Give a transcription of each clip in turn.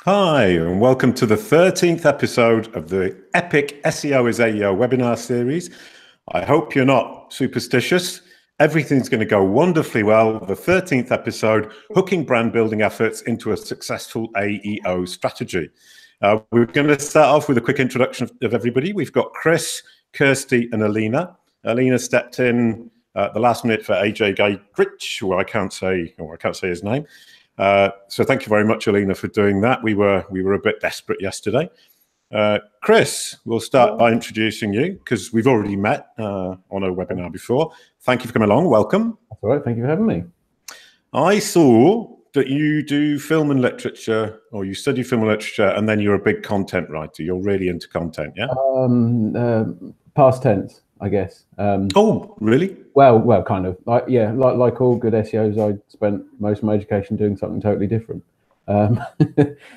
Hi, and welcome to the 13th episode of the epic SEO is AEO webinar series. I hope you're not superstitious. Everything's going to go wonderfully well. The 13th episode, hooking brand building efforts into a successful AEO strategy. We're going to start off with a quick introduction of everybody. We've got Chris, Kirsty, and Alina. Alina stepped in at the last minute for AJ Gay-Gritch, who I can't say his name. So thank you very much, Alina, for doing that. We were a bit desperate yesterday. Chris, we'll start by introducing you because we've already met on a webinar before. Thank you for coming along. Welcome. That's all right. Thank you for having me. I saw that you do film and literature, or you study film and literature, and then you're a big content writer. You're really into content, yeah? Past tense, I guess. Oh, really? Well, kind of. Like all good SEOs, I spent most of my education doing something totally different.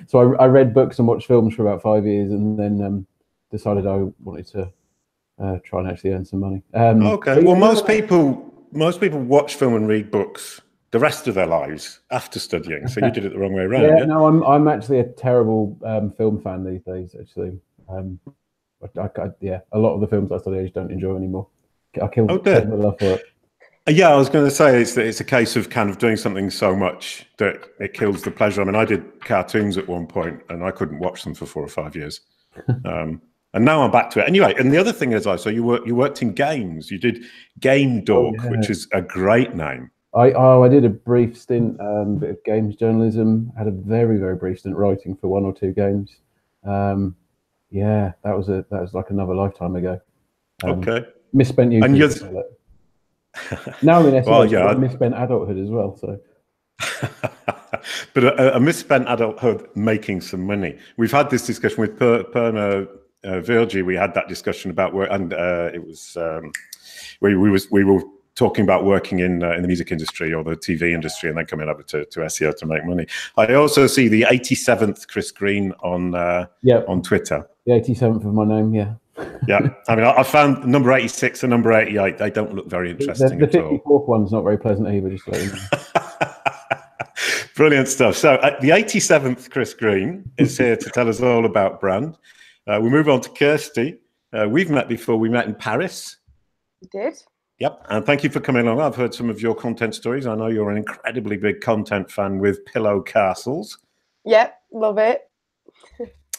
So I read books and watched films for about 5 years, and then decided I wanted to try and actually earn some money. Okay. Well, most people watch film and read books the rest of their lives after studying. So you did it the wrong way around. Yeah. No, I'm actually a terrible film fan these days. Actually, a lot of the films I study I just don't enjoy anymore. I killed my love for it. Yeah, I was going to say it's a case of kind of doing something so much that it kills the pleasure. I mean, I did cartoons at one point and I couldn't watch them for 4 or 5 years. And now I'm back to it. Anyway, and the other thing is so you worked in games. You did Game Dork, which is a great name. I did a brief stint, bit of games journalism. Had a very, very brief stint writing for 1 or 2 games. Yeah, that was like another lifetime ago. Okay. Misspent youth. And now I'm in SEO, misspent adulthood as well. So, but a misspent adulthood making some money. We've had this discussion with Perna Virgi. We had that discussion about work, and it was we were talking about working in the music industry or the TV industry, and then coming over to SEO to make money. I also see the 87th Chris Green on Twitter. The 87th of my name, yeah. Yeah, I mean, I found number 86 and number 88. They don't look very interesting at all. The 54th one's not very pleasant either, just to let you know. Brilliant stuff. So the 87th Chris Green is here to tell us all about Brande. We move on to Kirsty. We've met before. We met in Paris. We did. Yep, and thank you for coming along. I've heard some of your content stories. I know you're an incredibly big content fan with Pillow Castles. Yep, love it.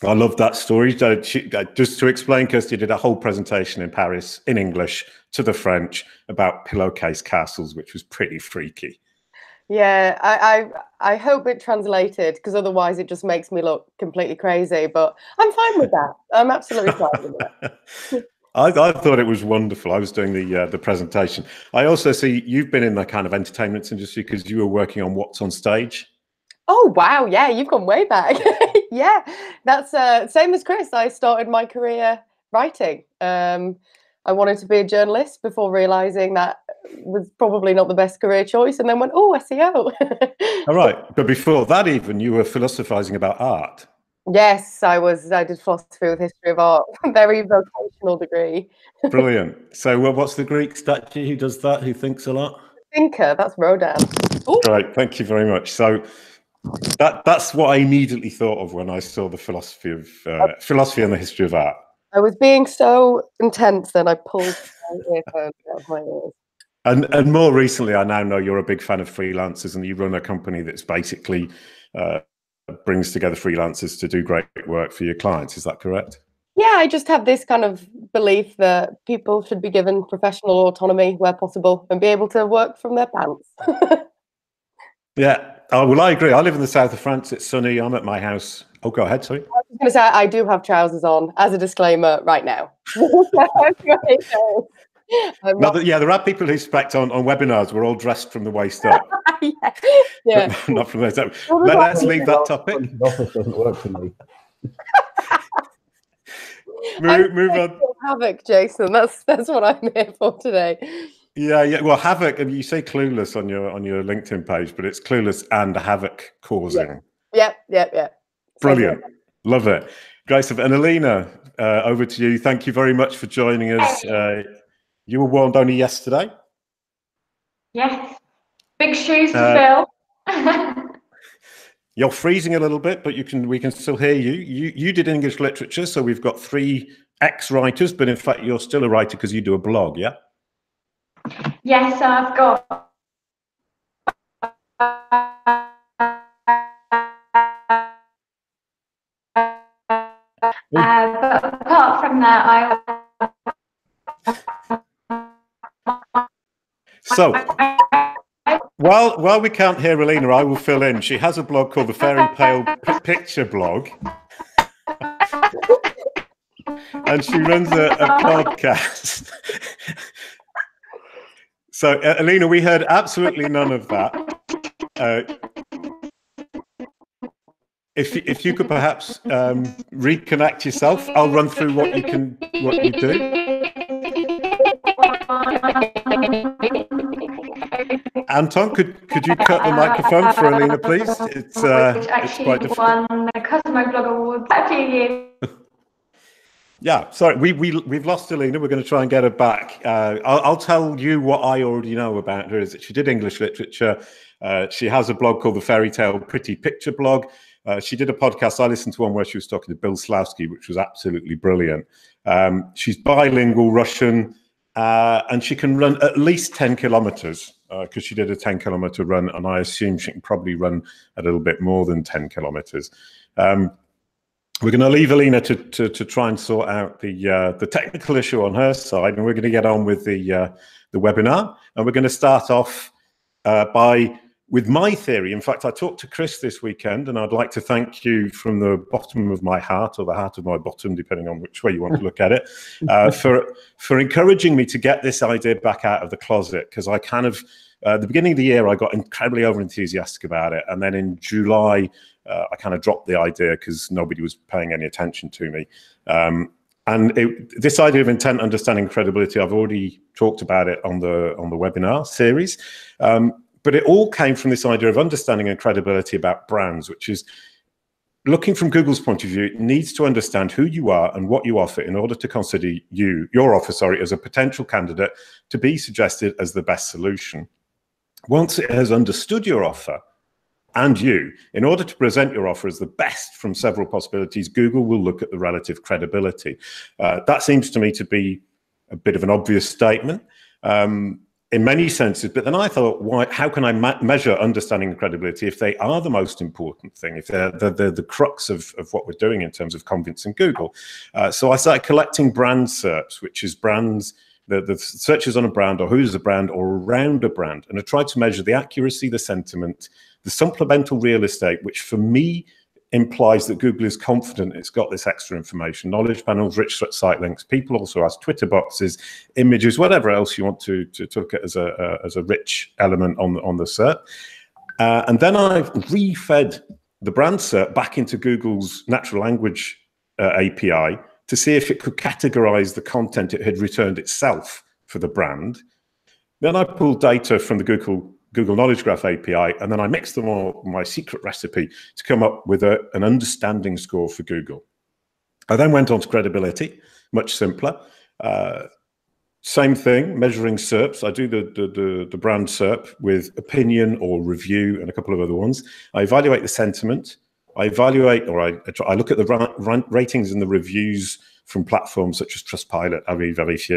I love that story. Just to explain, Kirsty did a whole presentation in Paris in English to the French about pillowcase castles, which was pretty freaky. Yeah, I hope it translated, because otherwise it just makes me look completely crazy. But I'm fine with that. I'm absolutely fine with that. I thought it was wonderful. I was doing the presentation. I also see you've been in the kind of entertainment industry because you were working on What's on Stage. Oh, wow. Yeah, you've gone way back. Yeah, that's same as Chris. I started my career writing. I wanted to be a journalist before realizing that was probably not the best career choice, and then went, oh, SEO. All right. But before that, even, you were philosophizing about art. Yes, I did philosophy with history of art. Very vocational degree. Brilliant. So what's the Greek statue? Who does that? Who thinks a lot? Thinker. That's Rodin. Ooh. Right. Thank you very much. So that's what I immediately thought of when I saw the philosophy and the history of art. I was being so intense that I pulled my earphones out of my ears. And more recently, I now know you're a big fan of freelancers, and you run a company that's basically brings together freelancers to do great work for your clients. Is that correct? Yeah, I just have this kind of belief that people should be given professional autonomy where possible and be able to work from their pants. Yeah. Oh, well, I agree. I live in the south of France. It's sunny. I'm at my house. Oh, go ahead. Sorry. I was going to say, I do have trousers on as a disclaimer right now. There are people who expect on webinars we're all dressed from the waist up. Yeah. Not from the waist up. Let's leave that topic. Office doesn't work for me. Move on. Havoc, Jason. That's what I'm here for today. Yeah. Well, havoc. You say clueless on your LinkedIn page, but it's clueless and havoc causing. Yep. Brilliant. Love it. Great stuff. And Alina, over to you. Thank you very much for joining us. You were warned only yesterday. Yes. Big shoes to fill. You're freezing a little bit, but we can still hear you. You did English literature, so we've got 3 ex-writers, but in fact, you're still a writer because you do a blog, yeah? Yes, so I've got but apart from that, So, while we can't hear Alina, I will fill in. She has a blog called the Fairy Tale Picture Blog. And she runs a podcast. So, Alina, we heard absolutely none of that. If you could perhaps reconnect yourself, I'll run through what you do. Anton, could you cut the microphone for Alina, please? It's quite difficult. Won the Customer Blog Award a few years. Yeah, sorry, we've lost Alina. We're going to try and get her back. I'll tell you what I already know about her is that she did English literature. She has a blog called the Fairy Tale Pretty Picture Blog. She did a podcast. I listened to one where she was talking to Bill Slawski, which was absolutely brilliant. She's bilingual Russian, and she can run at least 10 kilometers because she did a 10-kilometer run, and I assume she can probably run a little bit more than 10 kilometers. We're going to leave Alina to try and sort out the technical issue on her side, and we're going to get on with the webinar. And we're going to start off with my theory. In fact, I talked to Chris this weekend, and I'd like to thank you from the bottom of my heart, or the heart of my bottom, depending on which way you want to look at it, for encouraging me to get this idea back out of the closet, because I kind of, at the beginning of the year, I got incredibly over-enthusiastic about it, and then in July, I kind of dropped the idea because nobody was paying any attention to me. And this idea of intent, understanding, credibility, I've already talked about it on the webinar series. But it all came from this idea of understanding and credibility about brands, which is looking from Google's point of view, it needs to understand who you are and what you offer in order to consider your offer, as a potential candidate to be suggested as the best solution. Once it has understood your offer and you, in order to present your offer as the best from several possibilities, Google will look at the relative credibility. That seems to me to be a bit of an obvious statement. In many senses, but then I thought, how can I measure understanding and credibility if they are the most important thing, if they're the crux of what we're doing in terms of convincing Google? So I started collecting brand SERPs, which is brands, the searches on a brand or who's a brand or around a brand. And I tried to measure the accuracy, the sentiment, the supplemental real estate, which for me implies that Google is confident it's got this extra information, knowledge panels, rich site links. People also ask Twitter boxes, images, whatever else you want to look at as a rich element on the SERP. And then I've refed the brand SERP back into Google's natural language API to see if it could categorize the content it had returned itself for the brand. Then I pulled data from the Google Knowledge Graph API, and then I mixed them all, my secret recipe, to come up with an understanding score for Google. I then went on to credibility, much simpler. Same thing, measuring SERPs. I do the brand SERP with opinion or review and a couple of other ones. I evaluate the sentiment. I evaluate, or I look at the ratings and the reviews from platforms such as Trustpilot, Avis,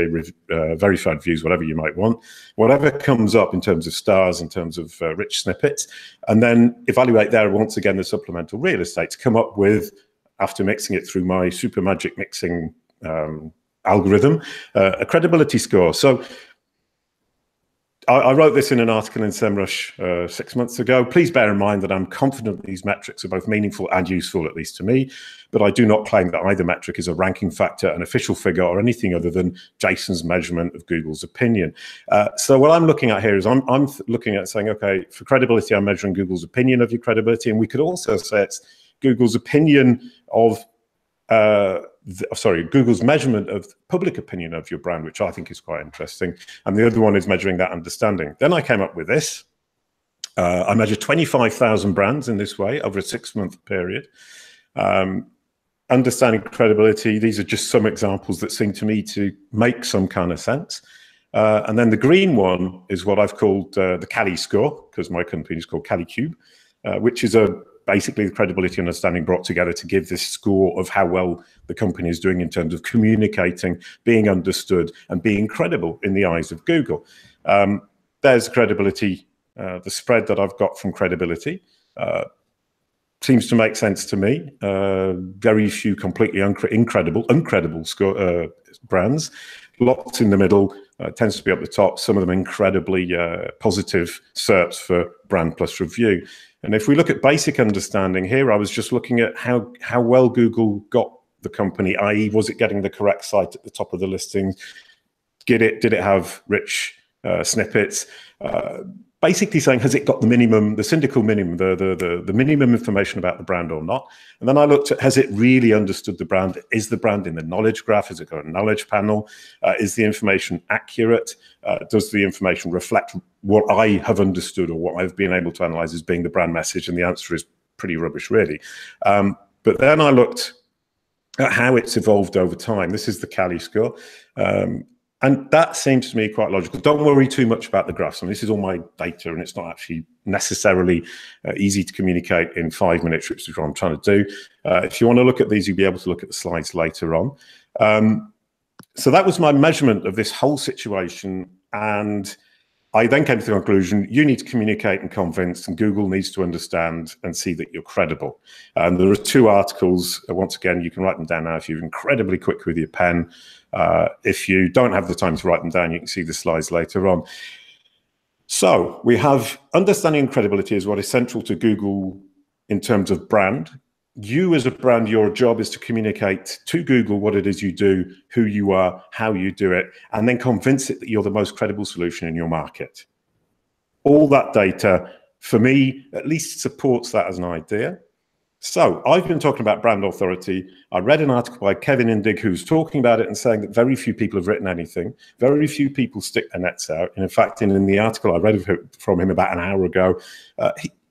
verified views, whatever you might want, whatever comes up in terms of stars, in terms of rich snippets, and then evaluate there once again the supplemental real estate to come up with, after mixing it through my super magic mixing algorithm, a credibility score. So I wrote this in an article in Semrush 6 months ago. Please bear in mind that I'm confident these metrics are both meaningful and useful, at least to me, but I do not claim that either metric is a ranking factor, an official figure, or anything other than Jason's measurement of Google's opinion. So what I'm looking at here is I'm looking at saying, okay, for credibility, I'm measuring Google's opinion of your credibility, and we could also say it's Google's opinion of Google's measurement of public opinion of your brand, which I think is quite interesting. And the other one is measuring that understanding. Then I came up with this. I measured 25,000 brands in this way over a 6-month period. Understanding credibility, these are just some examples that seem to me to make some kind of sense. And then the green one is what I've called the Cali score, because my company is called CaliCube, which is a basically the credibility and understanding brought together to give this score of how well the company is doing in terms of communicating, being understood, and being credible in the eyes of Google. There's credibility, the spread that I've got from credibility. Seems to make sense to me. Very few completely uncredible brands. Lots in the middle, tends to be up the top. Some of them incredibly positive SERPs for brand plus review. And if we look at basic understanding here, I was just looking at how well Google got the company, i.e. was it getting the correct site at the top of the listing? Did it have rich snippets? Basically saying, has it got the minimum, the syndical minimum, the minimum information about the brand or not? And then I looked at, has it really understood the brand? Is the brand in the knowledge graph? Has it got a knowledge panel? Is the information accurate? Does the information reflect what I have understood or what I've been able to analyze as being the brand message? And the answer is pretty rubbish, really. But then I looked at how it's evolved over time. This is the Cali score. And that seems to me quite logical. Don't worry too much about the graphs. I mean, this is all my data, and it's not actually necessarily easy to communicate in 5 minutes, which is what I'm trying to do. If you want to look at these, you'll be able to look at the slides later on. So that was my measurement of this whole situation. And I then came to the conclusion, you need to communicate and convince, and Google needs to understand and see that you're credible. And there are 2 articles. Once again, you can write them down now if you're incredibly quick with your pen. If you don't have the time to write them down, you can see the slides later on. So we have understanding and credibility is what is central to Google in terms of brand. You as a brand, your job is to communicate to Google what it is you do, who you are, how you do it, and then convince it that you're the most credible solution in your market. All that data, for me, at least supports that as an idea. So I've been talking about brand authority. I read an article by Kevin Indig who's talking about it and saying that very few people have written anything. Very few people stick their nets out. And in fact, in the article I read from him about an hour ago,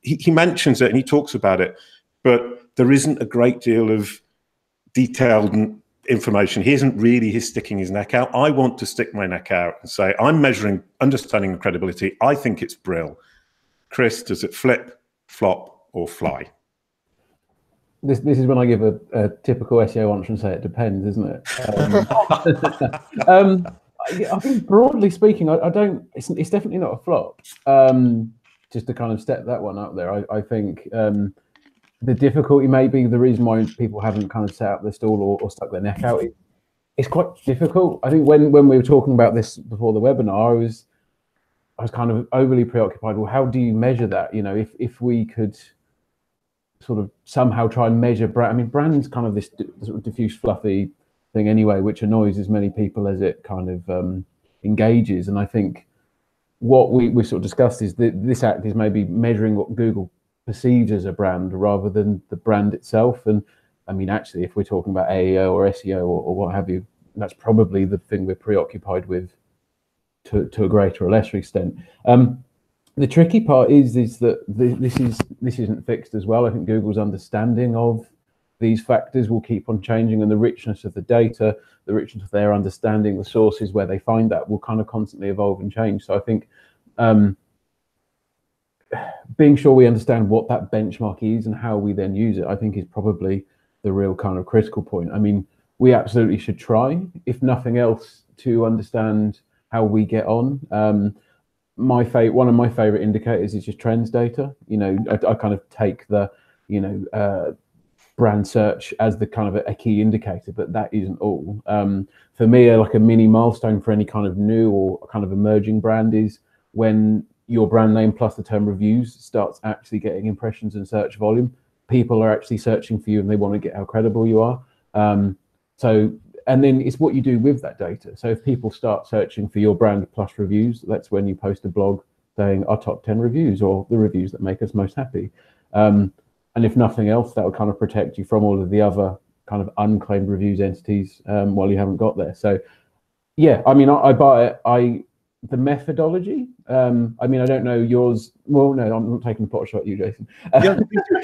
he mentions it and he talks about it, but there isn't a great deal of detailed information. He isn't really sticking his neck out. I want to stick my neck out and say, I'm measuring understanding and credibility. I think it's brill. Chris, does it flip, flop, or fly? This is when I give a typical SEO answer and say it depends, isn't it? I think broadly speaking, I don't. It's definitely not a flop. Just to kind of step that one up there, I think the difficulty may be the reason why people haven't kind of set up their stall or stuck their neck out. It's quite difficult. I think when we were talking about this before the webinar, I was kind of overly preoccupied. Well, how do you measure that? You know, if we could sort of somehow try and measure brand. I mean, brand's kind of this sort of diffuse, fluffy thing anyway, which annoys as many people as it kind of engages. And I think what we sort of discussed is that this act is maybe measuring what Google perceives as a brand rather than the brand itself. And I mean, actually, if we're talking about AEO or SEO or what have you, that's probably the thing we're preoccupied with to a greater or lesser extent. The tricky part is that this isn't fixed as well. I think Google's understanding of these factors will keep on changing, and the richness of the data, the richness of their understanding, the sources where they find that will kind of constantly evolve and change. So I think being sure we understand what that benchmark is and how we then use it, I think is probably the real kind of critical point. I mean, we absolutely should try, if nothing else, to understand how we get on. One of my favorite indicators is just trends data. You know, I kind of take the, brand search as the kind of a key indicator, but that isn't all. For me, like a mini milestone for any kind of new or kind of emerging brand is when your brand name plus the term reviews starts actually getting impressions and search volume. People are actually searching for you and they want to get how credible you are. And then it's what you do with that data. So if people start searching for your brand plus reviews, that's when you post a blog saying our top 10 reviews or the reviews that make us most happy. And if nothing else, that will kind of protect you from all of the other kind of unclaimed reviews entities while you haven't got there. So yeah, I mean, I buy it. The methodology, I mean, I don't know yours. Well, no, I'm not taking a pot shot at you, Jason. Yeah,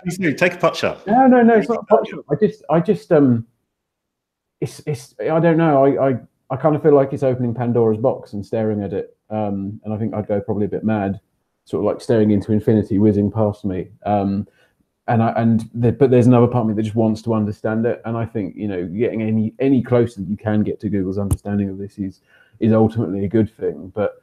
please do. Take a pot shot. No, it's not a pot shot. I just I don't know. I kind of feel like it's opening Pandora's box and staring at it. And I think I'd go probably a bit mad, sort of like staring into infinity, whizzing past me. but there's another part of me that just wants to understand it. And I think, you know, getting any closer that you can get to Google's understanding of this is ultimately a good thing. But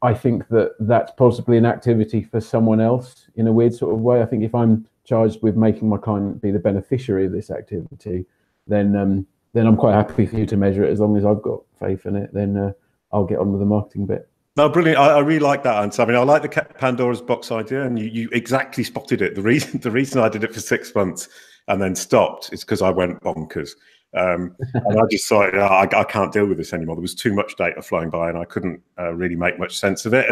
I think that that's possibly an activity for someone else in a weird sort of way. I think if I'm charged with making my client be the beneficiary of this activity, then I'm quite happy for you to measure it. As long as I've got faith in it, then I'll get on with the marketing bit. No, brilliant. I really like that answer. I mean, I like the Pandora's box idea, and you exactly spotted it. The reason I did it for 6 months and then stopped is because I went bonkers. And I just thought, I can't deal with this anymore. There was too much data flowing by, and I couldn't really make much sense of it.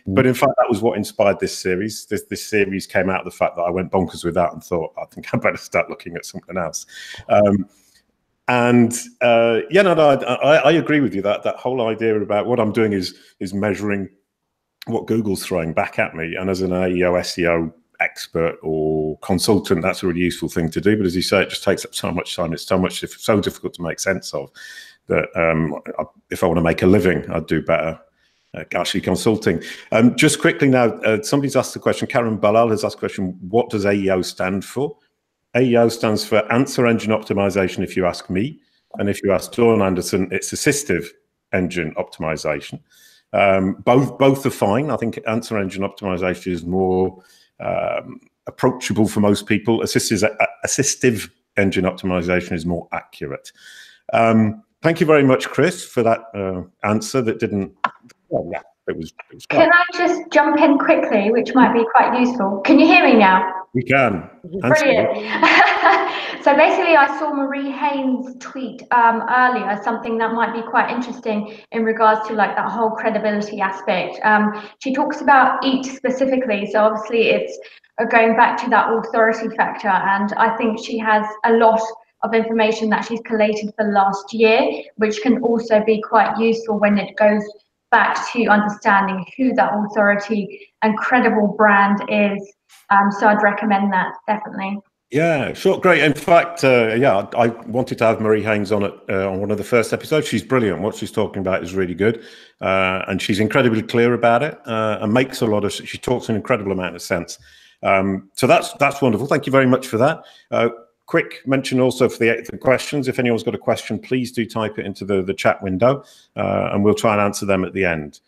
But in fact, that was what inspired this series. This series came out of the fact that I went bonkers with that and thought, I think I better start looking at something else. I agree with you that whole idea about what I'm doing is measuring what Google's throwing back at me. And as an AEO SEO expert or consultant, that's a really useful thing to do. But as you say, it just takes up so much time. It's so difficult to make sense of that. If I want to make a living, I'd do better actually consulting. Just quickly now, somebody's asked the question. Karen Balal has asked the question: what does AEO stand for? AEO stands for Answer Engine Optimization, if you ask me. And if you ask Dawn Anderson, it's Assistive Engine Optimization. Both are fine. I think Answer Engine Optimization is more approachable for most people. Assistive Engine Optimization is more accurate. Thank you very much, Chris, for that answer that didn't... Well, yeah, it was Can I just jump in quickly, which might be quite useful? Can you hear me now? We can. Brilliant. So basically, I saw Marie Haynes' tweet earlier, something that might be quite interesting in regards to like that whole credibility aspect. She talks about EAT specifically. So obviously it's going back to that authority factor. And I think she has a lot of information that she's collated for last year, which can also be quite useful when it goes back to understanding who that authority and credible brand is. So I'd recommend that, definitely. Yeah, sure, great. In fact, I wanted to have Marie Haynes on it on one of the first episodes. She's brilliant. What she's talking about is really good, and she's incredibly clear about it and makes a lot of. She talks an incredible amount of sense. So that's wonderful. Thank you very much for that. Quick mention also for the questions. If anyone's got a question, please do type it into the chat window, and we'll try and answer them at the end.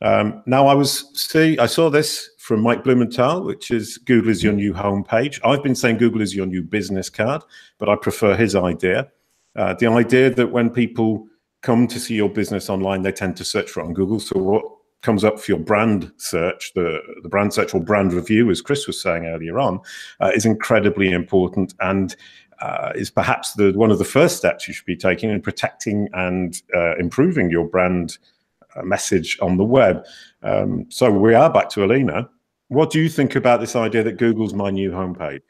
Now, I saw this from Mike Blumenthal, which is Google is your new homepage. I've been saying Google is your new business card, but I prefer his idea. The idea that when people come to see your business online, they tend to search for it on Google. So what comes up for your brand search, the brand search or brand review, as Chris was saying earlier on, is incredibly important and is perhaps one of the first steps you should be taking in protecting and improving your brand message on the web. So we are back to Alina. What do you think about this idea that Google's my new homepage?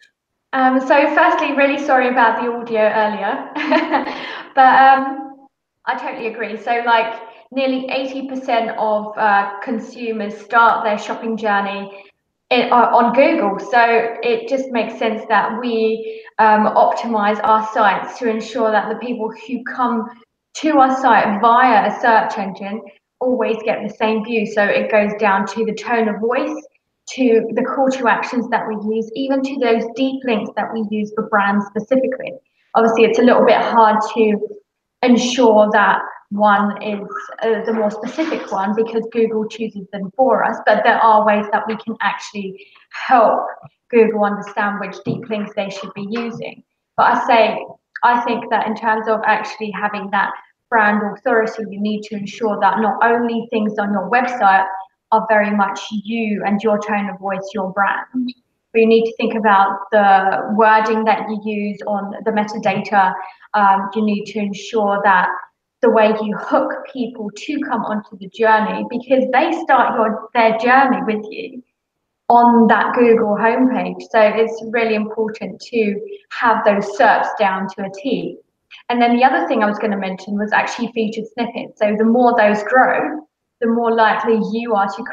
So firstly, really sorry about the audio earlier, but I totally agree. So like nearly 80% of consumers start their shopping journey on Google. So it just makes sense that we optimize our sites to ensure that the people who come to our site via a search engine always get the same view. So it goes down to the tone of voice, to the call to actions that we use, even to those deep links that we use for brands specifically. Obviously, it's a little bit hard to ensure that one is the more specific one because Google chooses them for us, but there are ways that we can actually help Google understand which deep links they should be using. But I think that in terms of actually having that brand authority, you need to ensure that not only things on your website are very much you and your tone of voice, your brand, but you need to think about the wording that you use on the metadata. You need to ensure that the way you hook people to come onto the journey, because they start their journey with you on that Google homepage. So it's really important to have those SERPs down to a T. And then the other thing I was going to mention was actually featured snippets. So the more those grow, the more likely you are to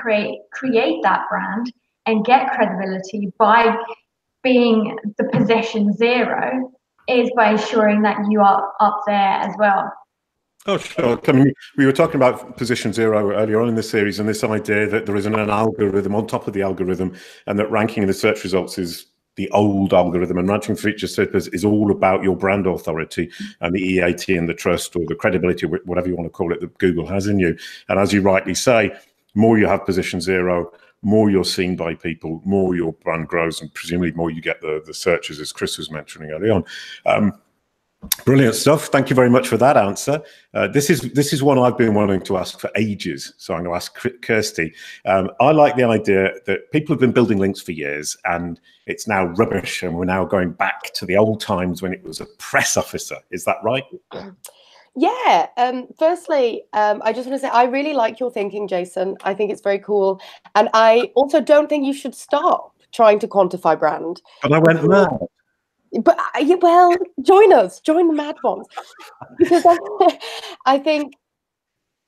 create that brand and get credibility by being the position zero, is by ensuring that you are up there as well. Oh, sure. I mean, we were talking about position zero earlier on in the series, and this idea that there isn't an algorithm on top of the algorithm, and that ranking in the search results is the old algorithm, and ranking feature snippets is all about your brand authority and the EAT and the trust or the credibility, whatever you want to call it, that Google has in you. And as you rightly say, more you have position 0, more you're seen by people, more your brand grows, and presumably more you get the searches, as Chris was mentioning early on. Brilliant stuff. Thank you very much for that answer. This is one I've been wanting to ask for ages, so I'm going to ask Kirsty. I like the idea that people have been building links for years, and it's now rubbish, and we're now going back to the old times when it was a press officer. Is that right? Yeah. Firstly, I just want to say I really like your thinking, Jason. I think it's very cool, and I also don't think you should stop trying to quantify brand. But I went mad. But well, join us, join the mad ones, because I think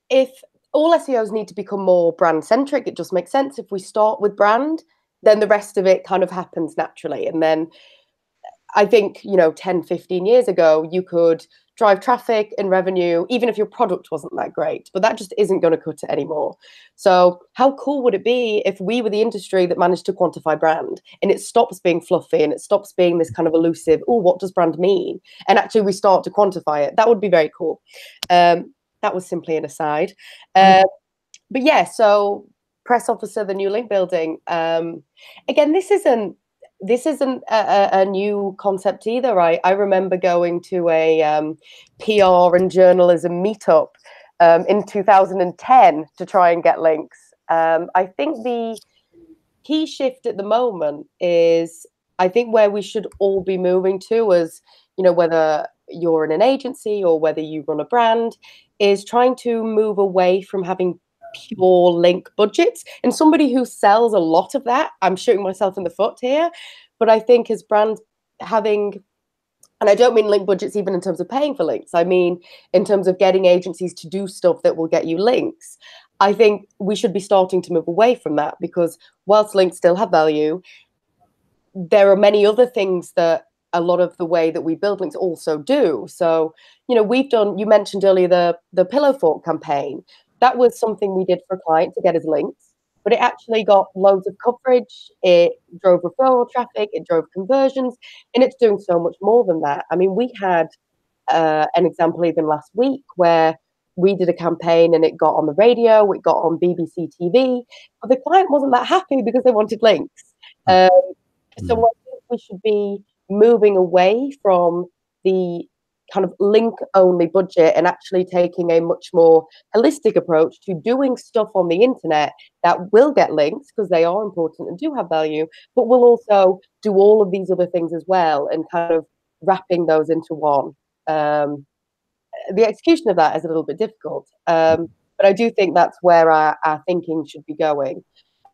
if all SEOs need to become more brand centric, it just makes sense. If we start with brand, then the rest of it kind of happens naturally. And then I think, 10, 15 years ago, you could drive traffic and revenue, even if your product wasn't that great, but that just isn't going to cut it anymore. So how cool would it be if we were the industry that managed to quantify brand, and it stops being fluffy and it stops being this kind of elusive, oh, what does brand mean? And actually we start to quantify it. That would be very cool. That was simply an aside. But yeah, so press officer, the new link building. Again, this isn't a new concept either. I remember going to a PR and journalism meetup in 2010 to try and get links. I think the key shift at the moment is, I think where we should all be moving to, as whether you're in an agency or whether you run a brand, is trying to move away from having pure link budgets. And somebody who sells a lot of that, I'm shooting myself in the foot here, but I think as brands having, and I don't mean link budgets even in terms of paying for links, I mean in terms of getting agencies to do stuff that will get you links, I think we should be starting to move away from that, because whilst links still have value, there are many other things that a lot of the way that we build links also do. So, we've done, you mentioned earlier the Pillow Fort campaign. That was something we did for a client to get his links, but it actually got loads of coverage. It drove referral traffic, it drove conversions, and it's doing so much more than that. I mean, we had an example even last week where we did a campaign and it got on the radio, it got on BBC TV, but the client wasn't that happy because they wanted links. So I think we should be moving away from the kind of link only budget and actually taking a much more holistic approach to doing stuff on the internet that will get links because they are important and do have value, but will also do all of these other things as well, and kind of wrapping those into one. The execution of that is a little bit difficult, but I do think that's where our thinking should be going.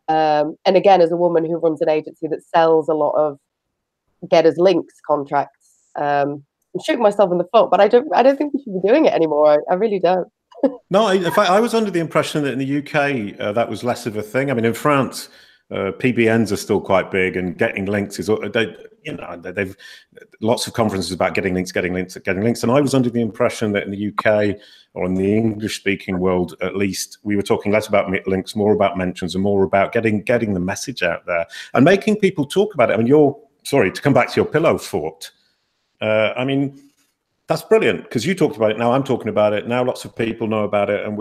And again, as a woman who runs an agency that sells a lot of get us links contracts, I'm shooting myself in the foot, but I don't think we should be doing it anymore. I really don't. No, in fact, I was under the impression that in the UK that was less of a thing. I mean, in France, PBNs are still quite big, and getting links is they've lots of conferences about getting links. And I was under the impression that in the UK or in the English-speaking world, at least, we were talking less about links, more about mentions, and more about getting the message out there and making people talk about it. I mean, to come back to your Pillow Fort. I mean, that's brilliant because you talked about it. Now I'm talking about it. Now lots of people know about it, and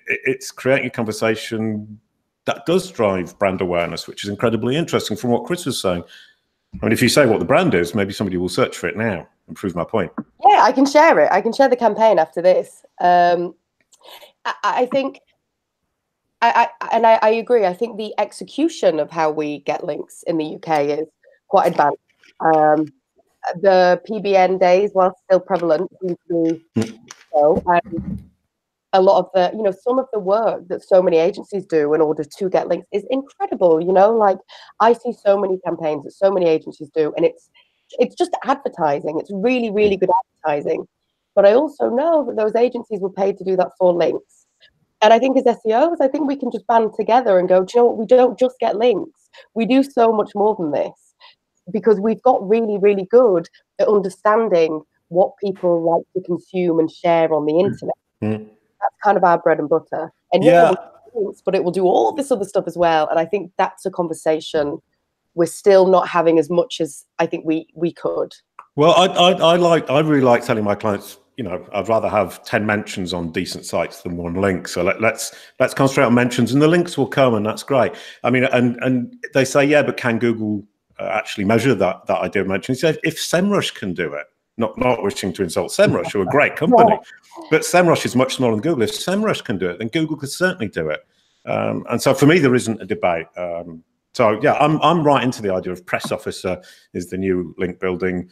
it's creating a conversation that does drive brand awareness, which is incredibly interesting from what Chris was saying. I mean, if you say what the brand is, maybe somebody will search for it now and prove my point. Yeah, I can share it. I can share the campaign after this. I think, I agree. I think the execution of how we get links in the UK is quite advanced. The PBN days, while still prevalent, seem to be so. A lot of the, some of the work that so many agencies do in order to get links is incredible. Like I see so many campaigns that so many agencies do, and it's just advertising. It's really, really good advertising. But I also know that those agencies were paid to do that for links. And I think as SEOs, I think we can just band together and go, do you know what? We don't just get links. We do so much more than this, because we've got really, really good at understanding what people like to consume and share on the internet. That's kind of our bread and butter. And but it will do all this other stuff as well. And I think that's a conversation we're still not having as much as I think we could. Well, I really like telling my clients, you know, I'd rather have 10 mentions on decent sites than one link. So let's concentrate on mentions, and the links will come, and that's great. I mean, and they say, yeah, but can Google actually measure that idea of mention? He said, if Semrush can do it, not wishing to insult Semrush, who are a great company, but Semrush is much smaller than Google. If Semrush can do it, then Google could certainly do it. And so for me, there isn't a debate. So yeah, I'm right into the idea of press officer is the new link building.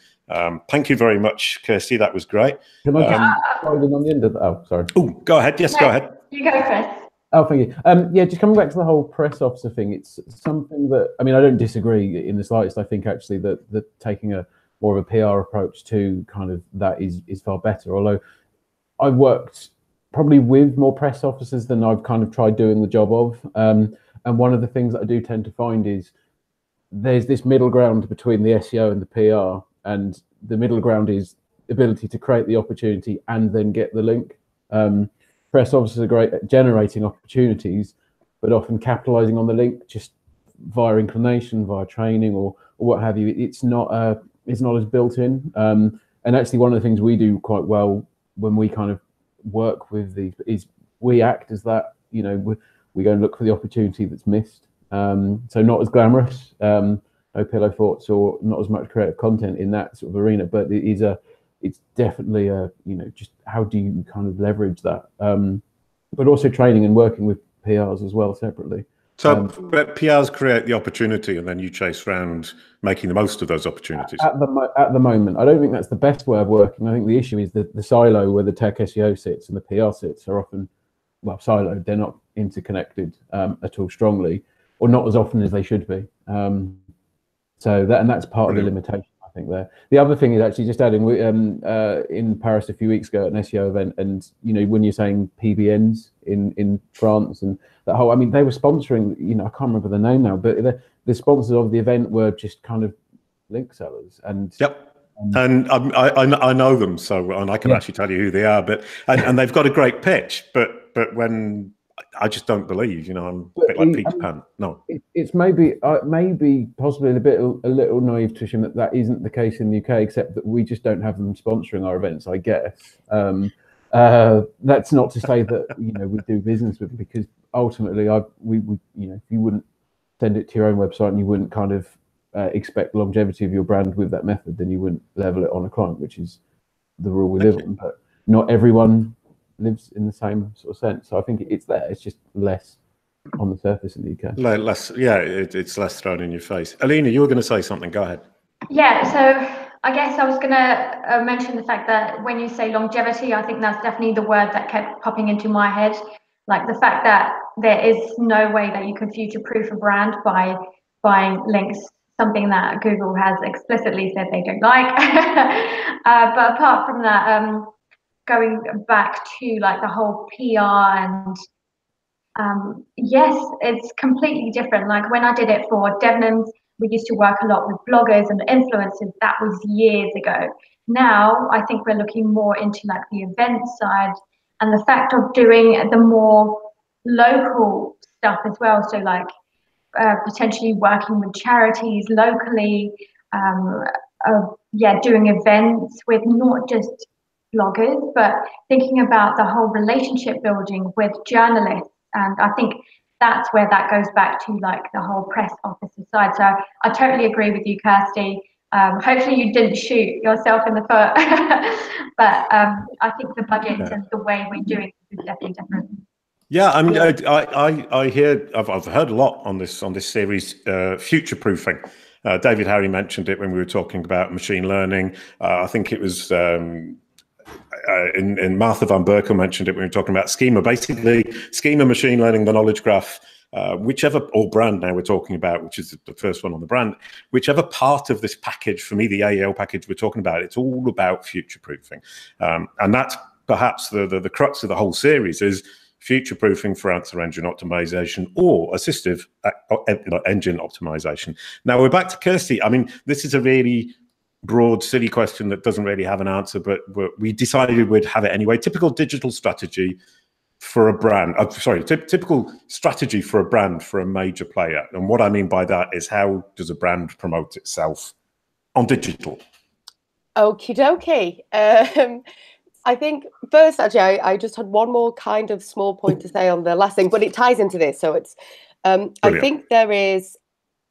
Thank you very much, Kirsty. That was great. Can I just on the end of that? Oh, sorry. Oh, go ahead. Yes, go ahead. You go, Chris. Oh, thank you. Yeah, just coming back to the whole press officer thing, it's something that, I mean, I don't disagree in the slightest. I think actually that taking a more of a PR approach to kind of that is far better. Although I've worked probably with more press officers than I've kind of tried doing the job of. And one of the things that I do tend to find is there's this middle ground between the SEO and the PR, and the middle ground is ability to create the opportunity and then get the link. Press officers are great at generating opportunities, but often capitalizing on the link just via inclination, via training or what have you. It's not as built in. And actually one of the things we do quite well when we kind of work with these is we act as that, you know, we go and look for the opportunity that's missed. So not as glamorous, no pillow thoughts or not as much creative content in that sort of arena, but it's definitely you know, just how do you kind of leverage that? But also training and working with PRs as well separately. So PRs create the opportunity and then you chase around making the most of those opportunities. At the moment, I don't think that's the best way of working. I think the issue is the silo where the tech SEO sits and the PR sits are often, well, siloed. They're not interconnected at all strongly, or not as often as they should be. So that's part of the limitation, I think. There. The other thing is actually just adding. We in Paris a few weeks ago at an SEO event, and you know when you're saying PBNs in France and that whole, I mean they were sponsoring. You know I can't remember the name now, but the sponsors of the event were just kind of link sellers. And yep. And I know them, so and I can actually tell you who they are. But and they've got a great pitch, but when I just don't believe, you know, I'm a bit like Peter Pan. No, it's maybe possibly a little naive to assume that isn't the case in the UK, except that we just don't have them sponsoring our events, I guess. That's not to say that you know we do business with them, because ultimately we you know if you wouldn't send it to your own website and you wouldn't kind of expect longevity of your brand with that method, then you wouldn't level it on a client, which is the rule we live on. But not everyone lives in the same sort of sense. So I think it's there. It's just less on the surface in the UK. Less, yeah, it's less thrown in your face. Alina, you were going to say something. Go ahead. Yeah, so I guess I was going to mention the fact that when you say longevity, I think that's definitely the word that kept popping into my head. Like the fact that there is no way that you can future-proof a brand by buying links, something that Google has explicitly said they don't like. But apart from that, going back to like the whole PR and yes, it's completely different. Like when I did it for Debenhams, we used to work a lot with bloggers and influencers. That was years ago. Now I think we're looking more into like the event side and the fact of doing the more local stuff as well. So like potentially working with charities locally, doing events with not just bloggers, but thinking about the whole relationship building with journalists. And I think that's where that goes back to like the whole press officer side. So I totally agree with you, Kirsty. Hopefully you didn't shoot yourself in the foot, but I think the budgets and the way we're doing it is definitely different. Yeah, I mean, I hear, I've heard a lot on this series, future proofing. David Harry mentioned it when we were talking about machine learning. I think it was in Martha van Berkel mentioned it when we were talking about schema. Basically, schema, machine learning, the knowledge graph, whichever, or brand now we're talking about, which is the first one on the brand, whichever part of this package, for me, the AEO package we're talking about, it's all about future proofing. And that's perhaps the crux of the whole series is future proofing for answer engine optimization or assistive engine optimization. Now we're back to Kirsty. I mean, this is a really broad, silly question that doesn't really have an answer, but we decided we'd have it anyway. Typical digital strategy for a brand, typical strategy for a brand, for a major player. And what I mean by that is, how does a brand promote itself on digital? Okie dokie. I think first, actually, I just had one more kind of small point to say on the last thing, but it ties into this. So it's, I think there is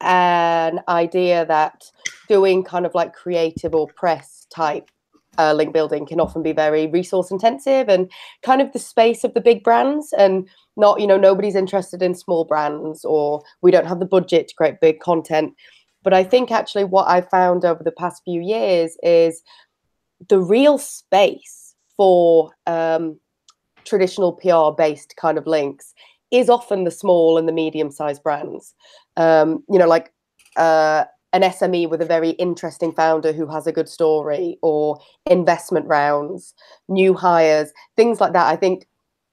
an idea that doing kind of like creative or press type link building can often be very resource intensive and kind of the space of the big brands, and not, you know, nobody's interested in small brands, or we don't have the budget to create big content. But I think actually what I found over the past few years is the real space for traditional PR based kind of links is often the small and the medium sized brands. You know, like an SME with a very interesting founder who has a good story, or investment rounds, new hires, things like that. I think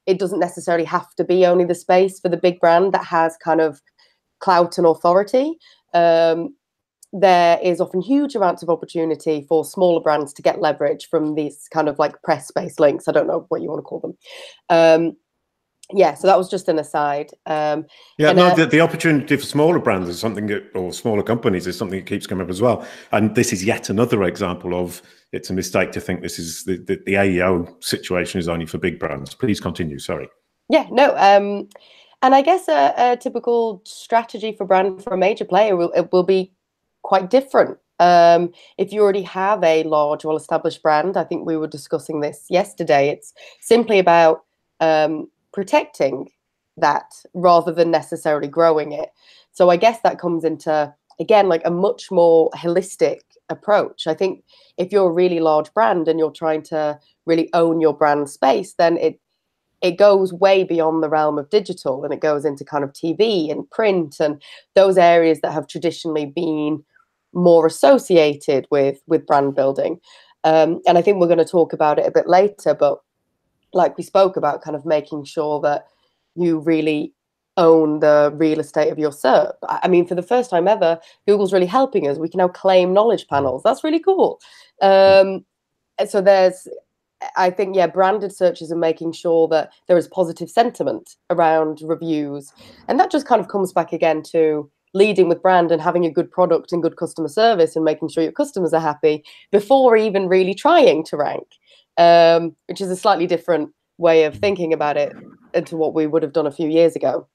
it doesn't necessarily have to be only the space for the big brand that has kind of clout and authority. There is often huge amounts of opportunity for smaller brands to get leverage from these kind of like press-based links. I don't know what you want to call them. Yeah, so that was just an aside. Yeah, no, the opportunity for smaller brands is something that, or smaller companies, is something that keeps coming up as well. And this is yet another example of, it's a mistake to think this is the AEO situation is only for big brands. Please continue, sorry. Yeah, no. And I guess a typical strategy for brand for a major player will be quite different. If you already have a large, well-established brand, I think we were discussing this yesterday, it's simply about protecting that rather than necessarily growing it. So I guess that comes into, again, like a much more holistic approach. I think if you're a really large brand and you're trying to really own your brand space, then it goes way beyond the realm of digital, and it goes into kind of TV and print and those areas that have traditionally been more associated with brand building. And I think we're going to talk about it a bit later, but like we spoke about, kind of making sure that you really own the real estate of your SERP. I mean, for the first time ever, Google's really helping us. We can now claim knowledge panels. That's really cool. So there's, I think, yeah, branded searches and making sure that there is positive sentiment around reviews. And that just kind of comes back again to leading with brand and having a good product and good customer service and making sure your customers are happy before even really trying to rank, which is a slightly different way of thinking about it into what we would have done a few years ago.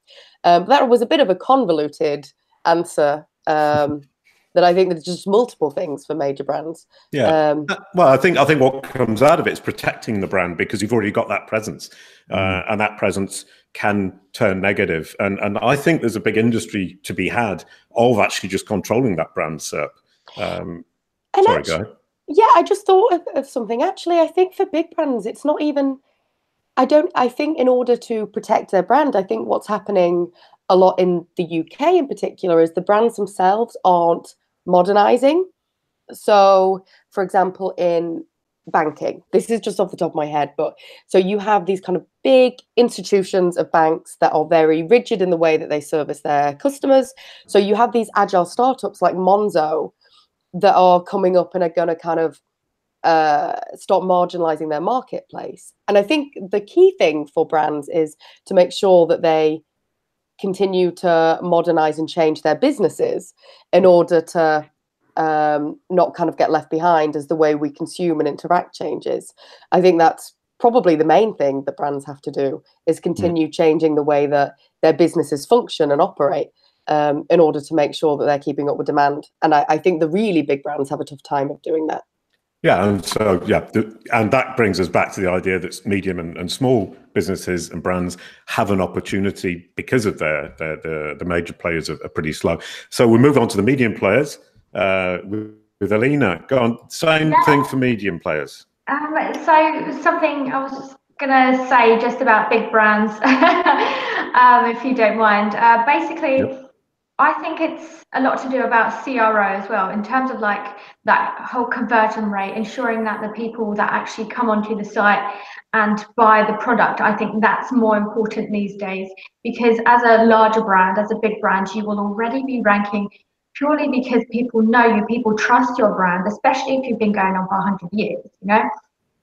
That was a bit of a convoluted answer. That I think there's just multiple things for major brands. Yeah. Well, I think what comes out of it is protecting the brand, because you've already got that presence, and that presence can turn negative. And I think there's a big industry to be had of actually just controlling that brand SERP. Sorry, go ahead. Yeah, I just thought of something. Actually, I think for big brands, it's not even, I think in order to protect their brand, I think what's happening a lot in the UK in particular is the brands themselves aren't modernizing. So, for example, in banking, this is just off the top of my head, but so you have these kind of big institutions of banks that are very rigid in the way that they service their customers. So you have these agile startups like Monzo that are coming up and are going to kind of start marginalizing their marketplace. And I think the key thing for brands is to make sure that they continue to modernize and change their businesses in order to not kind of get left behind as the way we consume and interact changes. I think that's probably the main thing that brands have to do, is continue changing the way that their businesses function and operate, in order to make sure that they're keeping up with demand. And I think the really big brands have a tough time of doing that. Yeah, and so and that brings us back to the idea that medium and small businesses and brands have an opportunity because of the major players are pretty slow. So we move on to the medium players with Alina. Go on, same thing for medium players. So something I was gonna say just about big brands, if you don't mind. Basically. I think it's a lot to do about CRO as well, in terms of like that whole conversion rate, ensuring that the people that actually come onto the site and buy the product, I think that's more important these days, because as a larger brand, as a big brand, you will already be ranking purely because people know you, people trust your brand, especially if you've been going on for 100 years, you know?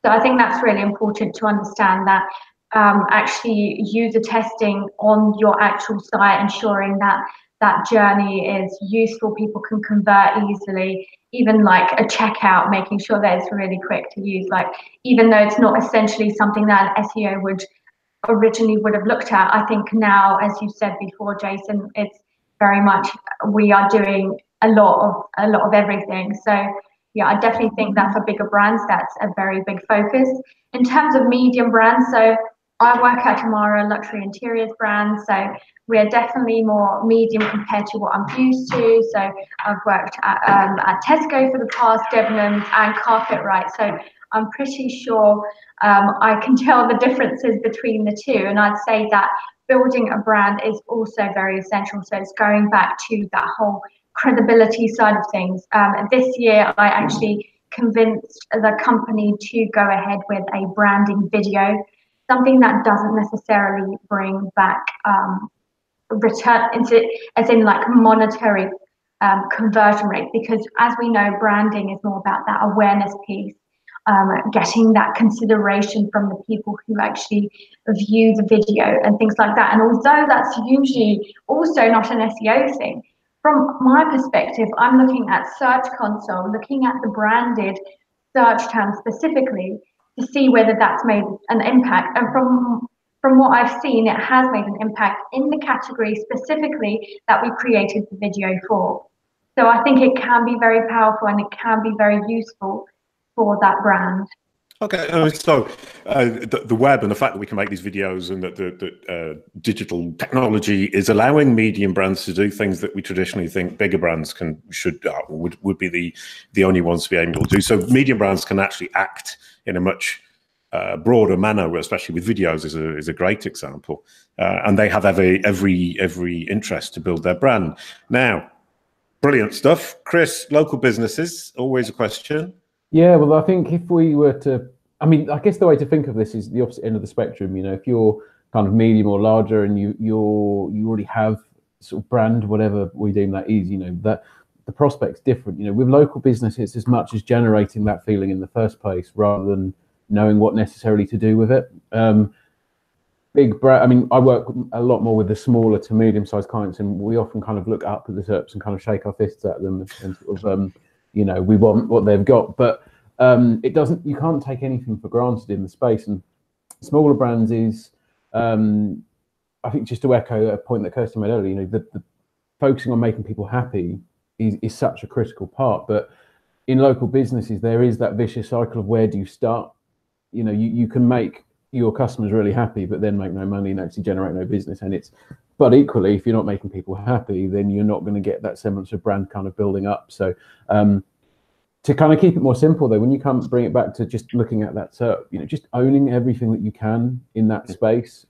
So I think that's really important to understand that actually user testing on your actual site, ensuring that that journey is useful, people can convert easily, even like a checkout, making sure that it's really quick to use. Like, even though it's not essentially something that an SEO would originally would have looked at, I think now, as you said before, Jason, it's very much, we are doing a lot of everything. So yeah, I definitely think that for bigger brands, that's a very big focus. In terms of medium brands, so I work at Tamara luxury interiors brand, so we are definitely more medium compared to what I'm used to. So I've worked at Tesco for the past, Debenhams and Carpetright. So I'm pretty sure I can tell the differences between the two. And I'd say that building a brand is also very essential. So it's going back to that whole credibility side of things. This year, I actually convinced the company to go ahead with a branding video, something that doesn't necessarily bring back return into, as in like monetary conversion rate, because as we know, branding is more about that awareness piece, getting that consideration from the people who actually view the video and things like that. And although that's usually also not an SEO thing, from my perspective, I'm looking at Search Console, looking at the branded search terms specifically to see whether that's made an impact. And from what I've seen, it has made an impact in the category specifically that we created the video for. So I think it can be very powerful and it can be very useful for that brand. Okay, so the web and the fact that we can make these videos and that the digital technology is allowing medium brands to do things that we traditionally think bigger brands would be the only ones to be able to do. So medium brands can actually act in a much broader manner, especially with videos is a great example, and they have every interest to build their brand. Now, brilliant stuff, Chris. Local businesses, always a question. Yeah, well, I think if we were to, I mean, I guess the way to think of this is the opposite end of the spectrum. You know, if you're kind of medium or larger and you already have sort of brand, whatever we deem that is, you know, that the prospect's different. You know, with local business, it's as much as generating that feeling in the first place rather than knowing what necessarily to do with it. Big brand, I mean, I work a lot more with the smaller to medium-sized clients, and we often kind of look up at the SERPs and kind of shake our fists at them and sort of, you know, we want what they've got, but it doesn't, you can't take anything for granted in the space. And smaller brands is, I think, just to echo a point that Kirsty made earlier, you know, the focusing on making people happy is such a critical part. But in local businesses, there is that vicious cycle of where do you start? You know, you can make your customers really happy, but then make no money and actually generate no business. And but equally, if you're not making people happy, then you're not going to get that semblance of brand kind of building up. So to kind of keep it more simple, though, when you come bring it back to just looking at that SERP, you know, just owning everything that you can in that space.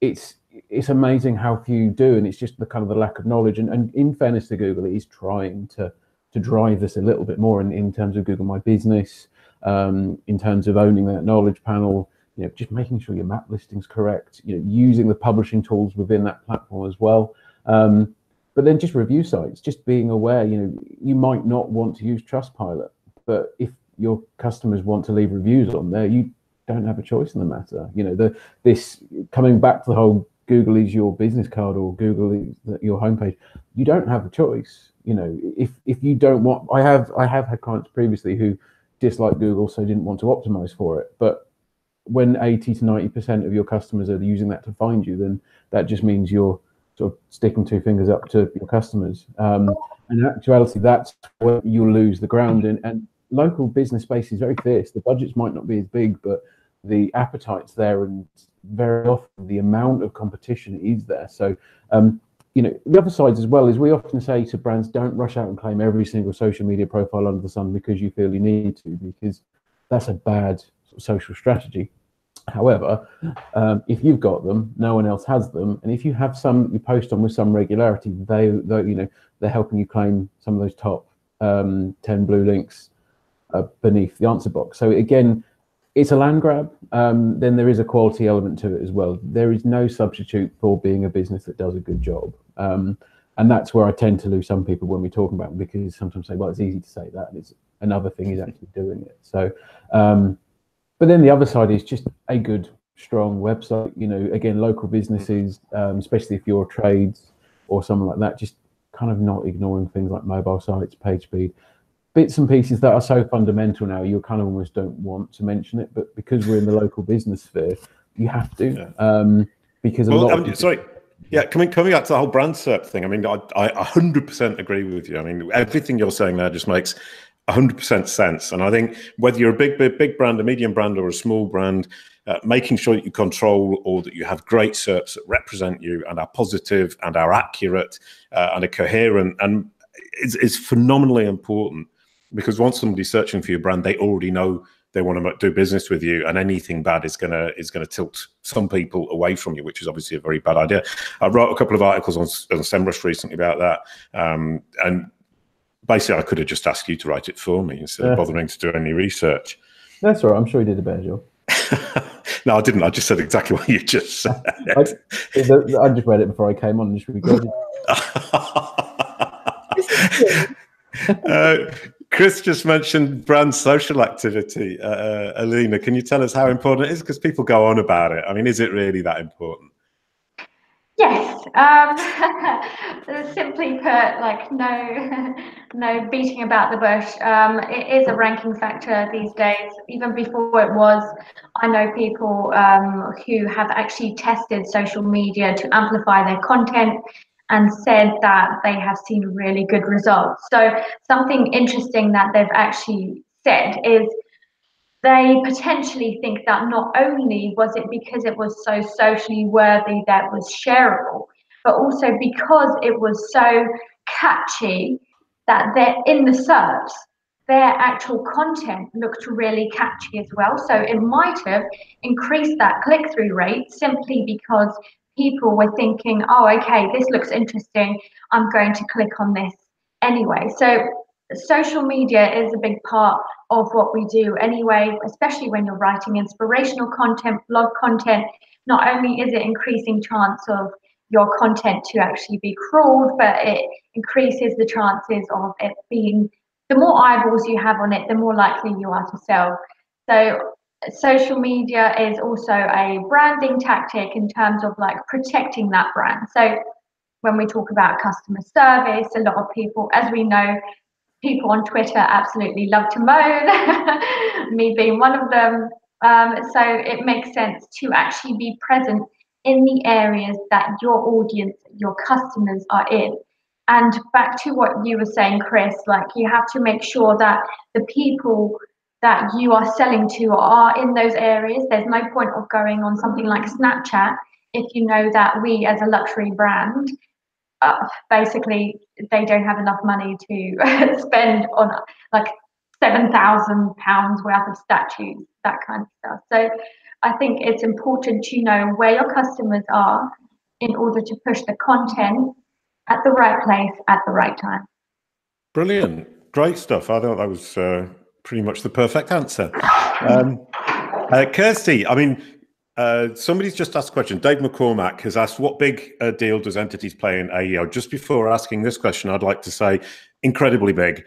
It's amazing how few do, and it's just the kind of the lack of knowledge. And in fairness to Google, it is trying to drive this a little bit more in terms of Google My Business, in terms of owning that knowledge panel, you know, just making sure your map listing's correct, you know, using the publishing tools within that platform as well. But then just review sites, just being aware, you know, you might not want to use Trustpilot, but if your customers want to leave reviews on there, you don't have a choice in the matter. You know, this coming back to the whole Google is your business card or Google is your homepage, you don't have a choice. You know, if you don't want, I have had clients previously who dislike Google, so didn't want to optimize for it. But when 80 to 90% of your customers are using that to find you, then that just means you're sort of sticking two fingers up to your customers. In actuality, that's where you'll lose the ground. And local business space is very fierce. The budgets might not be as big, but the appetite's there, and very often the amount of competition is there. So, you know, the other side as well is we often say to brands, don't rush out and claim every single social media profile under the sun because you feel you need to, because that's a bad sort of social strategy. However, if you've got them, no one else has them, and if you have some you post on with some regularity, they you know, they're helping you claim some of those top 10 blue links beneath the answer box. So again, it's a land grab. Then there is a quality element to it as well. There is no substitute for being a business that does a good job, and that's where I tend to lose some people when we talk about it, because sometimes say, well, it's easy to say that, and it's another thing is actually doing it. So. But then the other side is just a good strong website. You know, again, local businesses, especially if you're trades or something like that, just kind of not ignoring things like mobile sites, page speed, bits and pieces that are so fundamental now. You kind of almost don't want to mention it, but because we're in the local business sphere, you have to. Because a lot of people, sorry. Yeah, coming back to the whole brand SERP thing, I mean, I 100% agree with you. I mean, everything you're saying there just makes 100% sense. And I think whether you're a big brand, a medium brand, or a small brand, making sure that you control or that you have great SERPs that represent you and are positive and are accurate and are coherent and is phenomenally important, because once somebody's searching for your brand, they already know they want to do business with you, and anything bad is gonna tilt some people away from you, which is obviously a very bad idea. I wrote a couple of articles on Semrush recently about that, and basically I could have just asked you to write it for me instead of bothering to do any research. That's all right. I'm sure you did a better job. No, I didn't. I just said exactly what you just said. I just read it before I came on and just regretted it. Chris just mentioned brand social activity. Alina, can you tell us how important it is? Because people go on about it. I mean, is it really that important? Yes. Simply put, like no beating about the bush. It is a ranking factor these days. Even before it was, I know people who have actually tested social media to amplify their content and said that they have seen really good results. So something interesting that they've actually said is they potentially think that not only was it because it was so socially worthy that was shareable, but also because it was so catchy that they're in the SERPs, their actual content looked really catchy as well. So it might have increased that click-through rate simply because people were thinking, oh, okay, this looks interesting, I'm going to click on this anyway. So social media is a big part of what we do anyway, especially when you're writing inspirational content, blog content. Not only is it increasing chance of your content to actually be crawled, but it increases the chances of it being, the more eyeballs you have on it, the more likely you are to sell. So social media is also a branding tactic in terms of like protecting that brand. So when we talk about customer service, a lot of people, as we know, people on Twitter absolutely love to moan, me being one of them. So it makes sense to actually be present in the areas that your audience, your customers are in. And back to what you were saying, Chris, like you have to make sure that the people that you are selling to are in those areas. There's no point of going on something like Snapchat if you know that we as a luxury brand, basically they don't have enough money to spend on like £7,000 worth of statues, that kind of stuff. So I think it's important to know where your customers are in order to push the content at the right place at the right time. Brilliant. Great stuff. I thought that was pretty much the perfect answer. Kirsty, I mean, somebody's just asked a question. Dave McCormack has asked, what big deal does entities play in AEO? Just before asking this question, I'd like to say incredibly big.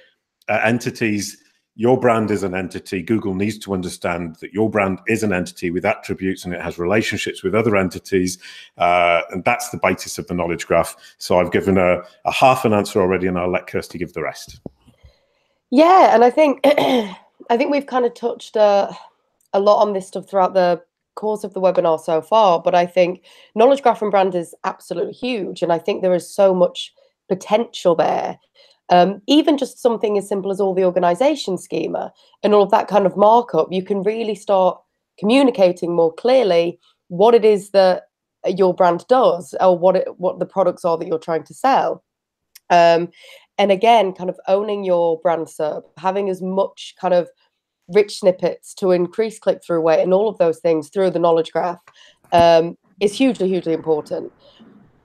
Entities, your brand is an entity. Google needs to understand that your brand is an entity with attributes and it has relationships with other entities. And that's the basis of the knowledge graph. So I've given a half an answer already, and I'll let Kirsty give the rest. Yeah, and I think we've kind of touched a lot on this stuff throughout the course of the webinar so far, but I think knowledge graph and brand is absolutely huge, and I think there is so much potential there. Even just something as simple as all the organization schema and all of that kind of markup, you can really start communicating more clearly what it is that your brand does, or what the products are that you're trying to sell. And again, kind of owning your brand SERP, having as much kind of rich snippets to increase click-through rate and all of those things through the knowledge graph is hugely, hugely important.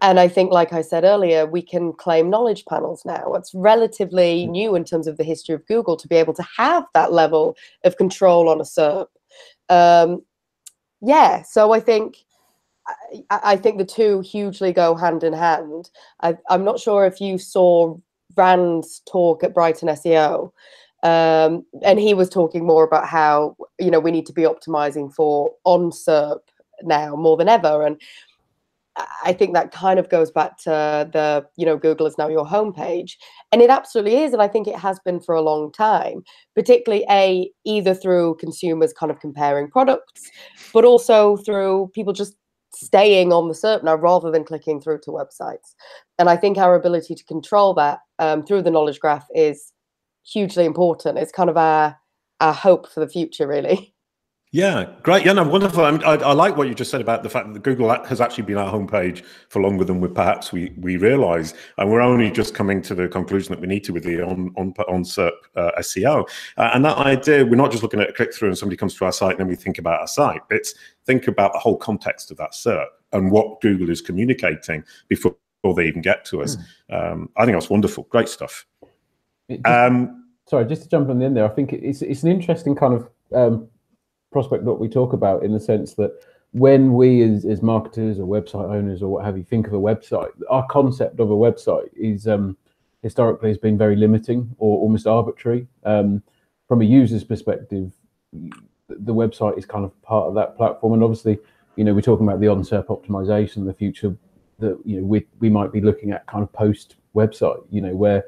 And I think, like I said earlier, we can claim knowledge panels now. It's relatively new in terms of the history of Google to be able to have that level of control on a SERP. Yeah, so I think the two hugely go hand in hand. I'm not sure if you saw Rand's talk at Brighton SEO, and he was talking more about how, you know, we need to be optimizing for on-SERP now more than ever. And I think that kind of goes back to the, Google is now your homepage. And it absolutely is. And I think it has been for a long time, particularly either through consumers kind of comparing products, but also through people just staying on the SERP now rather than clicking through to websites. And I think our ability to control that through the knowledge graph is hugely important. It's kind of our hope for the future, really. Yeah, great. Yeah, no, wonderful. I like what you just said about the fact that Google has actually been our homepage for longer than we realise, and we're only just coming to the conclusion that we need to with the on-SERP SEO. And that idea, we're not just looking at a click through and somebody comes to our site and then we think about our site. It's think about the whole context of that SERP and what Google is communicating before they even get to us. I think that's wonderful. Great stuff. Sorry, just to jump on the end there, I think it's an interesting kind of prospect that we talk about, in the sense that when we as marketers or website owners or what have you think of a website, our concept of a website is historically has been very limiting or almost arbitrary. From a user's perspective, the website is kind of part of that platform, and obviously, we're talking about the on-SERP optimization in the future that we might be looking at kind of post website, where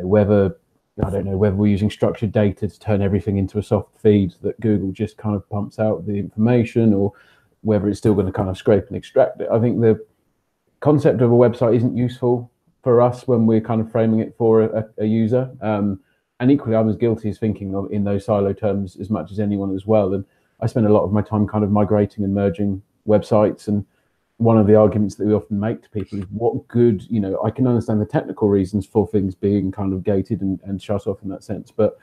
whether I don't know whether we're using structured data to turn everything into a soft feed that Google just kind of pumps out the information, or whether it's still going to kind of scrape and extract it. I think the concept of a website isn't useful for us when we're kind of framing it for a user. And equally, I'm as guilty as thinking of in those silo terms as much as anyone as well. And I spend a lot of my time kind of migrating and merging websites. And one of the arguments that we often make to people is what good, I can understand the technical reasons for things being kind of gated and shut off in that sense, but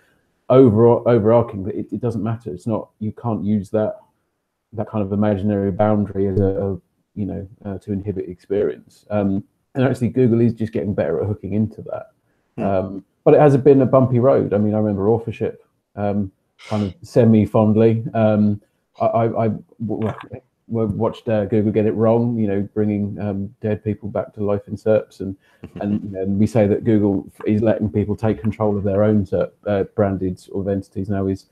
overarching, it doesn't matter. It's not, you can't use that kind of imaginary boundary as to inhibit experience. And actually Google is just getting better at hooking into that. But it has been a bumpy road. I mean, I remember authorship kind of semi-fondly. I watched Google get it wrong, bringing dead people back to life in SERPs, and we say that Google is letting people take control of their own SERP branded sort of entities now is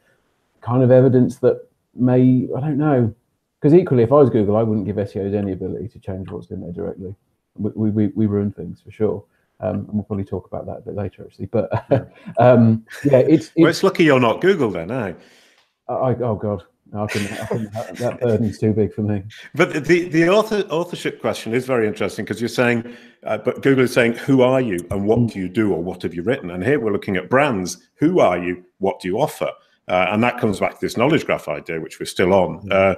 kind of evidence that I don't know, because equally, if I was Google, I wouldn't give SEOs any ability to change what's in there directly. We ruin things for sure. And we'll probably talk about that a bit later, actually. But it's lucky you're not Google then, eh? Oh God. I think that burden's too big for me. But the authorship question is very interesting, because you're saying, but Google is saying, who are you and what do you do, or what have you written? And here we're looking at brands. Who are you? What do you offer? And that comes back to this knowledge graph idea, which we're still on.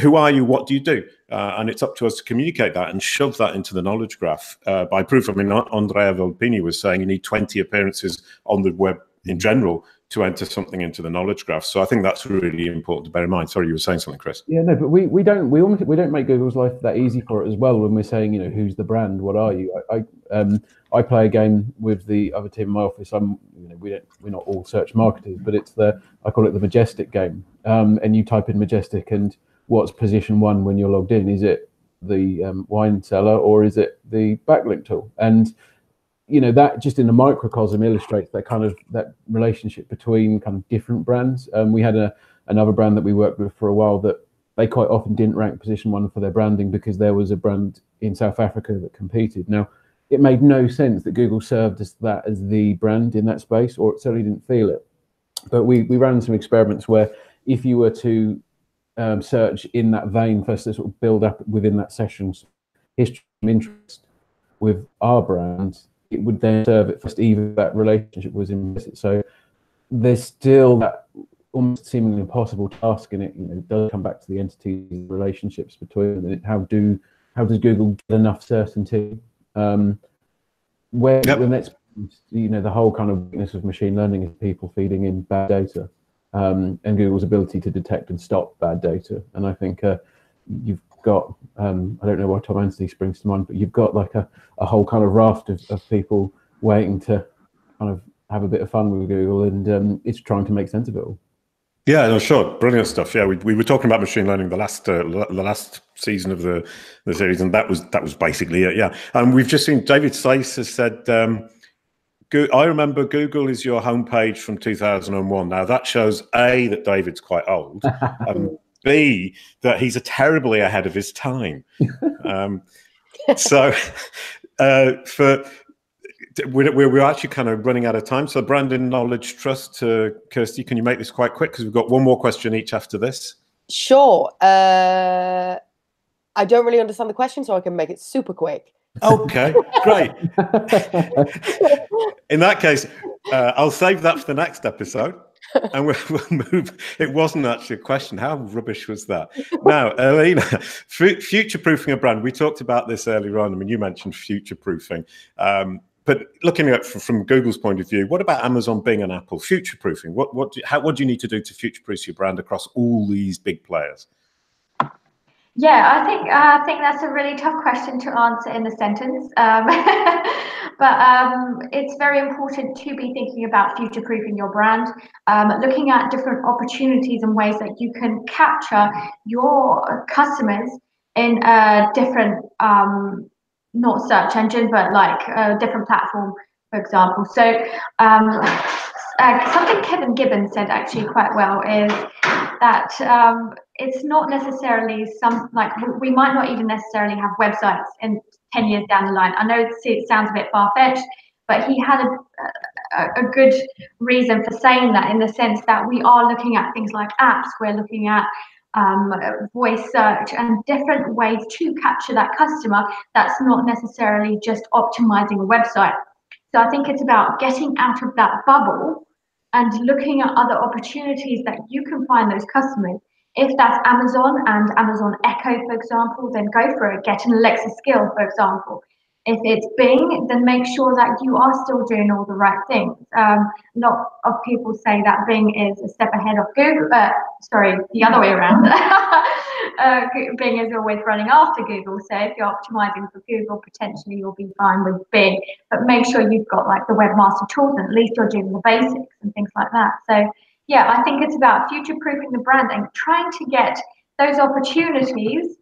Who are you? What do you do? And it's up to us to communicate that and shove that into the knowledge graph by proof. I mean, Andrea Volpini was saying you need 20 appearances on the web in general to enter something into the knowledge graph. So I think that's really important to bear in mind. Sorry, you were saying something, Chris. Yeah, no, but we don't make Google's life that easy for it as well when we're saying, who's the brand, what are you? I play a game with the other team in my office. We're not all search marketers, but I call it the Majestic game. And you type in Majestic and what's position 1 when you're logged in? Is it the wine cellar, or is it the backlink tool? And that just in a microcosm illustrates that relationship between kind of different brands. We had another brand that we worked with for a while that they quite often didn't rank position 1 for their branding because there was a brand in South Africa that competed. Now, it made no sense that Google served as the brand in that space, or it certainly didn't feel it. But we ran some experiments where if you were to search in that vein, first to sort of build up within that session's history of interest with our brand, it would then serve it first, even that relationship was implicit. So there's still that almost seemingly impossible task in it. It does come back to the entity relationships between them. How does Google get enough certainty? The next, the whole kind of weakness of machine learning is people feeding in bad data, and Google's ability to detect and stop bad data. And I think you've got, I don't know why Tom Anthony springs to mind, but you've got like a whole kind of raft of people waiting to kind of have a bit of fun with Google, and it's trying to make sense of it all. Yeah, no, sure, brilliant stuff. Yeah, we were talking about machine learning the last season of the series, and that was basically it. Yeah, and we've just seen David Slice has said, I remember Google is your homepage from 2001. Now that shows that David's quite old. B, that he's terribly ahead of his time. So we're actually kind of running out of time. So Brande, Knowledge Trust, Kirsty, can you make this quite quick? Because we've got one more question each after this. Sure. I don't really understand the question, so I can make it super quick. Okay, great. In that case, I'll save that for the next episode. And we'll move. It wasn't actually a question. How rubbish was that? Now, Alina, future-proofing a brand. We talked about this earlier on. I mean, you mentioned future-proofing. But looking at it from Google's point of view, what about Amazon, Bing, and Apple? Future-proofing. What do you need to do to future-proof your brand across all these big players? Yeah, I think that's a really tough question to answer in a sentence. But it's very important to be thinking about future-proofing your brand, looking at different opportunities and ways that you can capture your customers in a different, not search engine, but like a different platform, for example. So something Kevin Gibbons said actually quite well is that it's not necessarily we might not even necessarily have websites in 10 years down the line. I know it sounds a bit far-fetched, but he had a good reason for saying that, in the sense that we are looking at things like apps, we're looking at voice search and different ways to capture that customer that's not necessarily just optimizing a website. So I think it's about getting out of that bubble and looking at other opportunities that you can find those customers. If that's Amazon and Amazon Echo, for example, then go for it. Get an Alexa skill, for example. If it's Bing, then make sure that you are still doing all the right things. A lot of people say that Bing is a step ahead of Google. Sorry, the other way around. Bing is always running after Google. So if you're optimizing for Google, potentially you'll be fine with Bing. But make sure you've got like the webmaster tools, and at least you're doing the basics and things like that. So yeah, I think it's about future-proofing the brand and trying to get those opportunities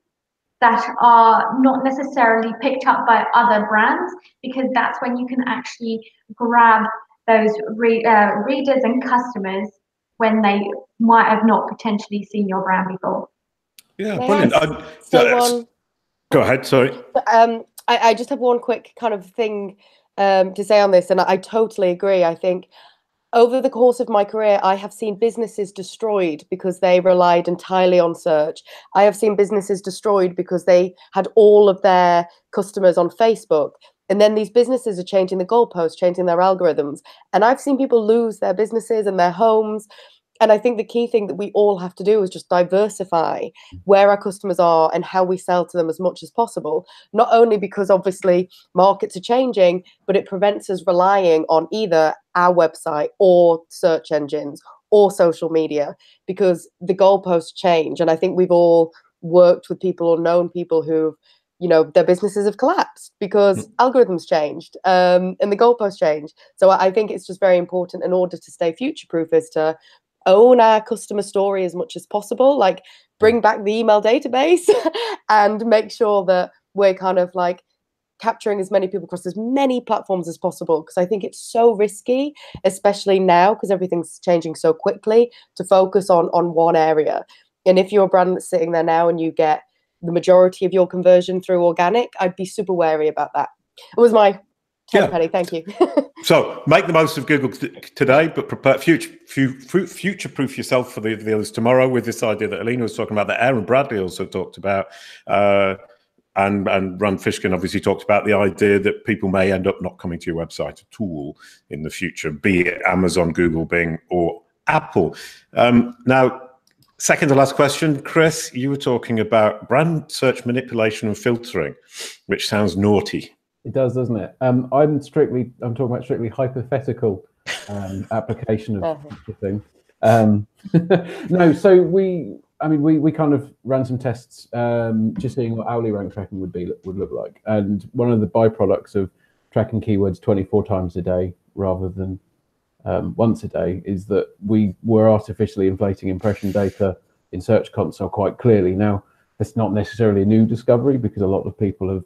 that are not necessarily picked up by other brands, because that's when you can actually grab those readers and customers when they might have not potentially seen your brand before. Yeah, brilliant. Go ahead, sorry. I just have one quick kind of thing to say on this, and I totally agree. I think over the course of my career, I have seen businesses destroyed because they relied entirely on search. I have seen businesses destroyed because they had all of their customers on Facebook. And then these businesses are changing the goalposts, changing their algorithms. And I've seen people lose their businesses and their homes. And I think the key thing that we all have to do is just diversify where our customers are and how we sell to them as much as possible. Not only because obviously markets are changing, but it prevents us relying on either our website or search engines or social media, because the goalposts change. And I think we've all worked with people or known people who, you know, their businesses have collapsed because algorithms changed and the goalposts changed. So I think it's just very important, in order to stay future-proof, is to own our customer story as much as possible, like bring back the email database and make sure that we're kind of like capturing as many people across as many platforms as possible, because I think it's so risky, especially now because everything's changing so quickly, to focus on one area. And if you're a brand that's sitting there now and you get the majority of your conversion through organic, I'd be super wary about that. It was my penny. Thank you. So make the most of Google today, but prepare future-proof yourself for the others tomorrow, with this idea that Alina was talking about, that Aaron Bradley also talked about, and Ron Fishkin obviously talked about the idea that people may end up not coming to your website at all in the future, be it Amazon, Google, Bing, or Apple. Now, second to last question, Chris, you were talking about brand search manipulation and filtering, which sounds naughty. It does, doesn't it? I'm talking about strictly hypothetical application of such a thing. No, so we kind of ran some tests, just seeing what hourly rank tracking would look like. And one of the byproducts of tracking keywords 24 times a day rather than once a day is that we were artificially inflating impression data in Search Console quite clearly. Now, it's not necessarily a new discovery, because a lot of people have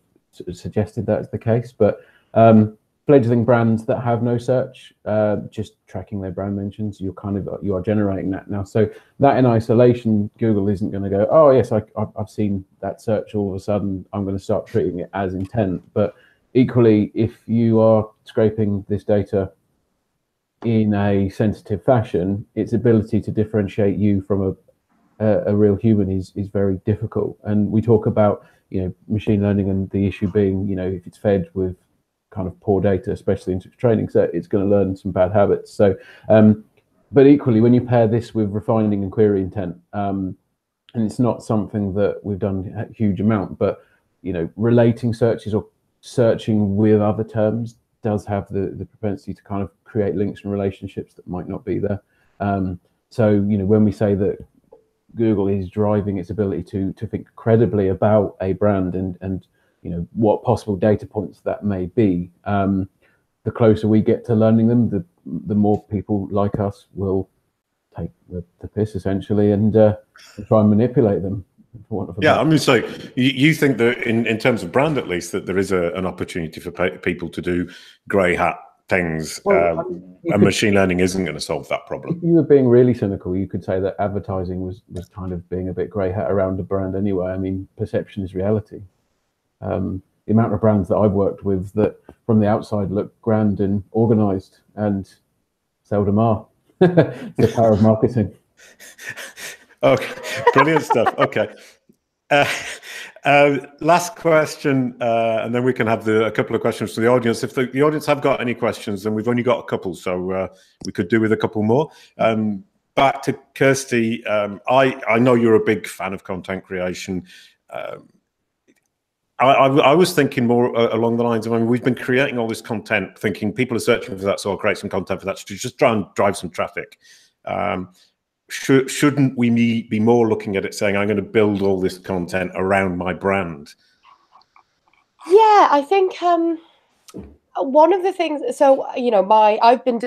suggested that's the case, but fledgling brands that have no search, just tracking their brand mentions, you are generating that now. So that in isolation, Google isn't going to go, oh yes, I've seen that search, all of a sudden I'm going to start treating it as intent. But equally, if you are scraping this data in a sensitive fashion, its ability to differentiate you from a real human is very difficult. And we talk about, machine learning and the issue being, if it's fed with kind of poor data, especially into training set, it's going to learn some bad habits. So, but equally, when you pair this with refining and query intent, and it's not something that we've done a huge amount, but relating searches or searching with other terms does have the propensity to kind of create links and relationships that might not be there. So, when we say that Google is driving its ability to think credibly about a brand and what possible data points that may be, the closer we get to learning them, the more people like us will take the piss essentially and try and manipulate them. Yeah, I mean, so you think that in terms of brand, at least, that there is an opportunity for people to do grey hat things, and machine learning isn't going to solve that problem. If you were being really cynical, you could say that advertising was kind of being a bit grey hat around a brand anyway. I mean, perception is reality. The amount of brands that I've worked with that from the outside look grand and organised and seldom are. It's the power of marketing. Okay, brilliant stuff. Okay. Last question, and then we can have a couple of questions from the audience. If the audience have got any questions, then we've only got a couple, so we could do with a couple more. Back to Kirsty, I know you're a big fan of content creation. I was thinking more along the lines of, we've been creating all this content thinking people are searching for that, so I'll create some content for that to just try and drive some traffic. Shouldn't we be more looking at it saying, I'm going to build all this content around my brand? Yeah, I think one of the things, so, I've been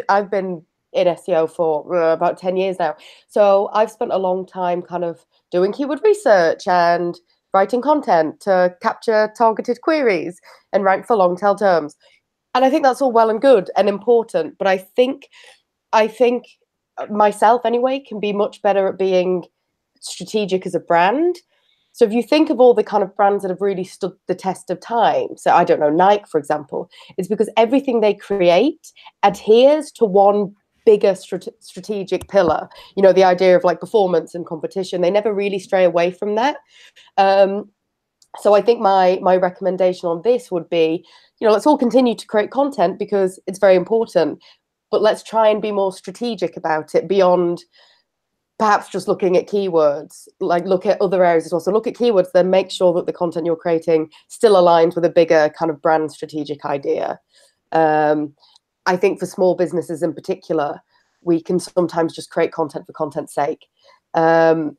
in SEO for about 10 years now. So I've spent a long time kind of doing keyword research and writing content to capture targeted queries and rank for long tail terms. And I think that's all well and good and important. But I think myself anyway can be much better at being strategic as a brand. So if you think of all the kind of brands that have really stood the test of time, so I don't know, Nike, for example, it's because everything they create adheres to one bigger strategic pillar, the idea of like performance and competition. They never really stray away from that. So I think my recommendation on this would be, let's all continue to create content because it's very important, but let's try and be more strategic about it beyond perhaps just looking at keywords, like look at other areas as well. So look at keywords, then make sure that the content you're creating still aligns with a bigger kind of brand strategic idea. I think for small businesses in particular, we can sometimes just create content for content's sake. And,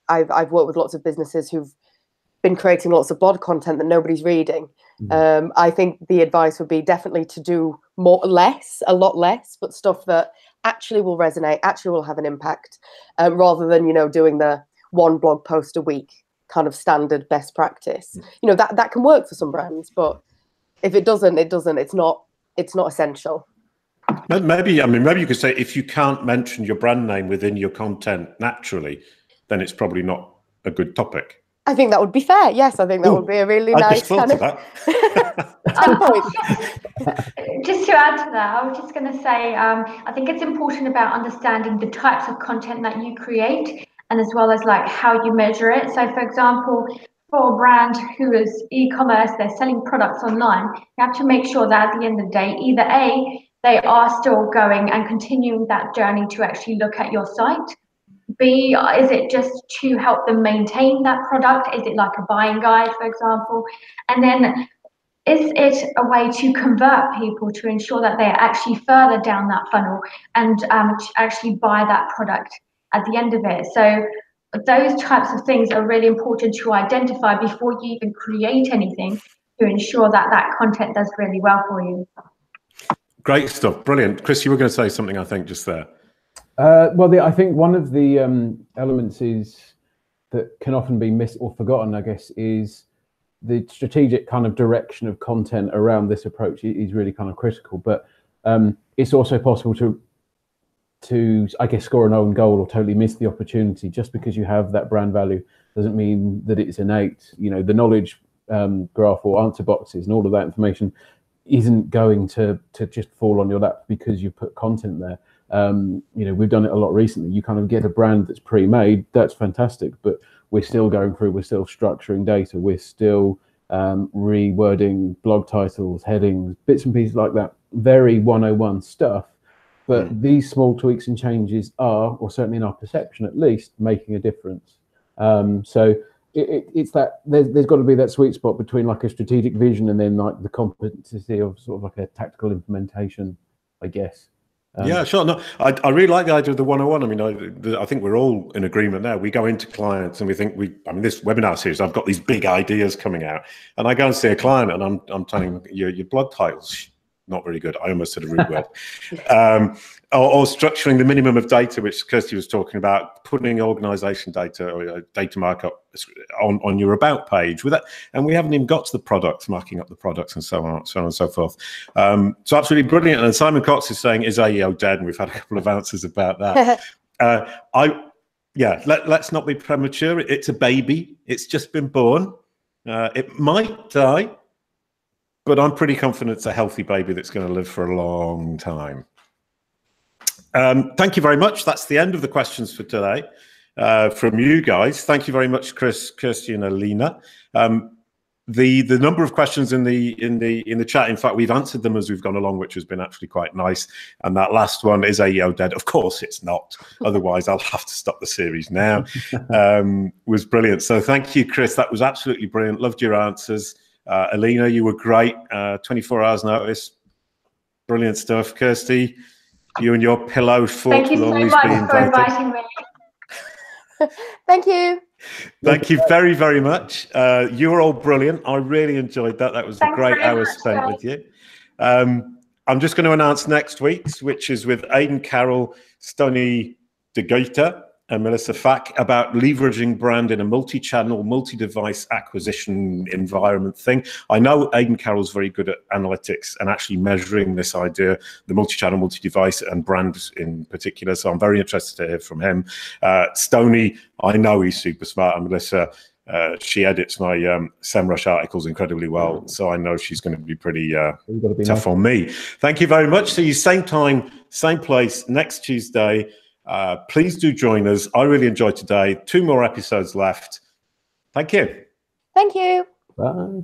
I've worked with lots of businesses who've been creating lots of bod content that nobody's reading. I think the advice would be definitely to do a lot less, but stuff that actually will resonate, actually will have an impact, rather than, doing the one blog post a week kind of standard best practice. That can work for some brands, but if it doesn't, it's not essential. Maybe you could say, if you can't mention your brand name within your content naturally, then it's probably not a good topic. I think that would be fair. Yes, I think that would be a really nice kind of Just to add to that, I was just going to say, I think it's important about understanding the types of content that you create, and as well as like how you measure it. So, for example, for a brand who is e-commerce, they're selling products online, you have to make sure that at the end of the day, either A, they are still going and continuing that journey to actually look at your site. B, is it just to help them maintain that product? Is it like a buying guide, for example? And then is it a way to convert people to ensure that they're actually further down that funnel and to actually buy that product at the end of it? So those types of things are really important to identify before you even create anything, to ensure that that content does really well for you. Great stuff. Brilliant. Chris, you were going to say something, I think, just there. I think one of the elements is that can often be missed or forgotten, I guess, is the strategic kind of direction of content around this approach is really kind of critical. But it's also possible to I guess score an own goal or totally miss the opportunity. Just because you have that brand value doesn't mean that it's innate. You know, the knowledge graph or answer boxes and all of that information isn't going to just fall on your lap because you put content there. You know, we've done it a lot recently. You kind of get a brand that's pre-made, that's fantastic, but we're still going through, we're still structuring data, we're still rewording blog titles, headings, bits and pieces like that. Very 101 stuff. But these small tweaks and changes are, or certainly in our perception at least, making a difference. So it's that there's got to be that sweet spot between like a strategic vision and then like the competency of sort of like a tactical implementation, I guess. Yeah, sure. No, I really like the idea of the 101. I mean, I think we're all in agreement there. We go into clients and we think I mean, this webinar series, I've got these big ideas coming out, and I go and see a client and I'm telling them your blog titles not very good. I almost said a rude word. Or structuring the minimum of data, which Kirsty was talking about, putting organization data or data markup on your about page with that. And we haven't even got to the products, marking up the products and so on and so forth. So absolutely brilliant. And Simon Cox is saying, is AEO dead? And we've had a couple of answers about that. Let's not be premature. It's a baby. It's just been born. It might die, but I'm pretty confident it's a healthy baby that's going to live for a long time. Thank you very much. That's the end of the questions for today from you guys. Thank you very much, Chris, Kirsty, and Alina. The number of questions in the chat, in fact, we've answered them as we've gone along, which has been actually quite nice. And that last one, is AEO dead? Of course it's not. Otherwise, I'll have to stop the series now. Was brilliant. So thank you, Chris. That was absolutely brilliant. Loved your answers. Alina, you were great. 24 hours notice. Brilliant stuff. Kirsty, you and your pillow fort. Thank you so much for inviting me. Thank you. Thank you very, very much. You were all brilliant. I really enjoyed that. That was a great hour spent with you. I'm just going to announce next week's, which is with Aidan Carroll, Stony de Goethe, and Melissa Fack, about leveraging brand in a multi-channel, multi-device acquisition environment thing. I know Aidan Carroll's very good at analytics and actually measuring this idea, the multi-channel, multi-device and brand in particular. So I'm very interested to hear from him. Stony, I know he's super smart. And Melissa, she edits my Semrush articles incredibly well. So I know she's going to be pretty tough on me. Thank you very much. See you same time, same place next Tuesday. Please do join us. I really enjoyed today. 2 more episodes left. Thank you. Thank you. Bye.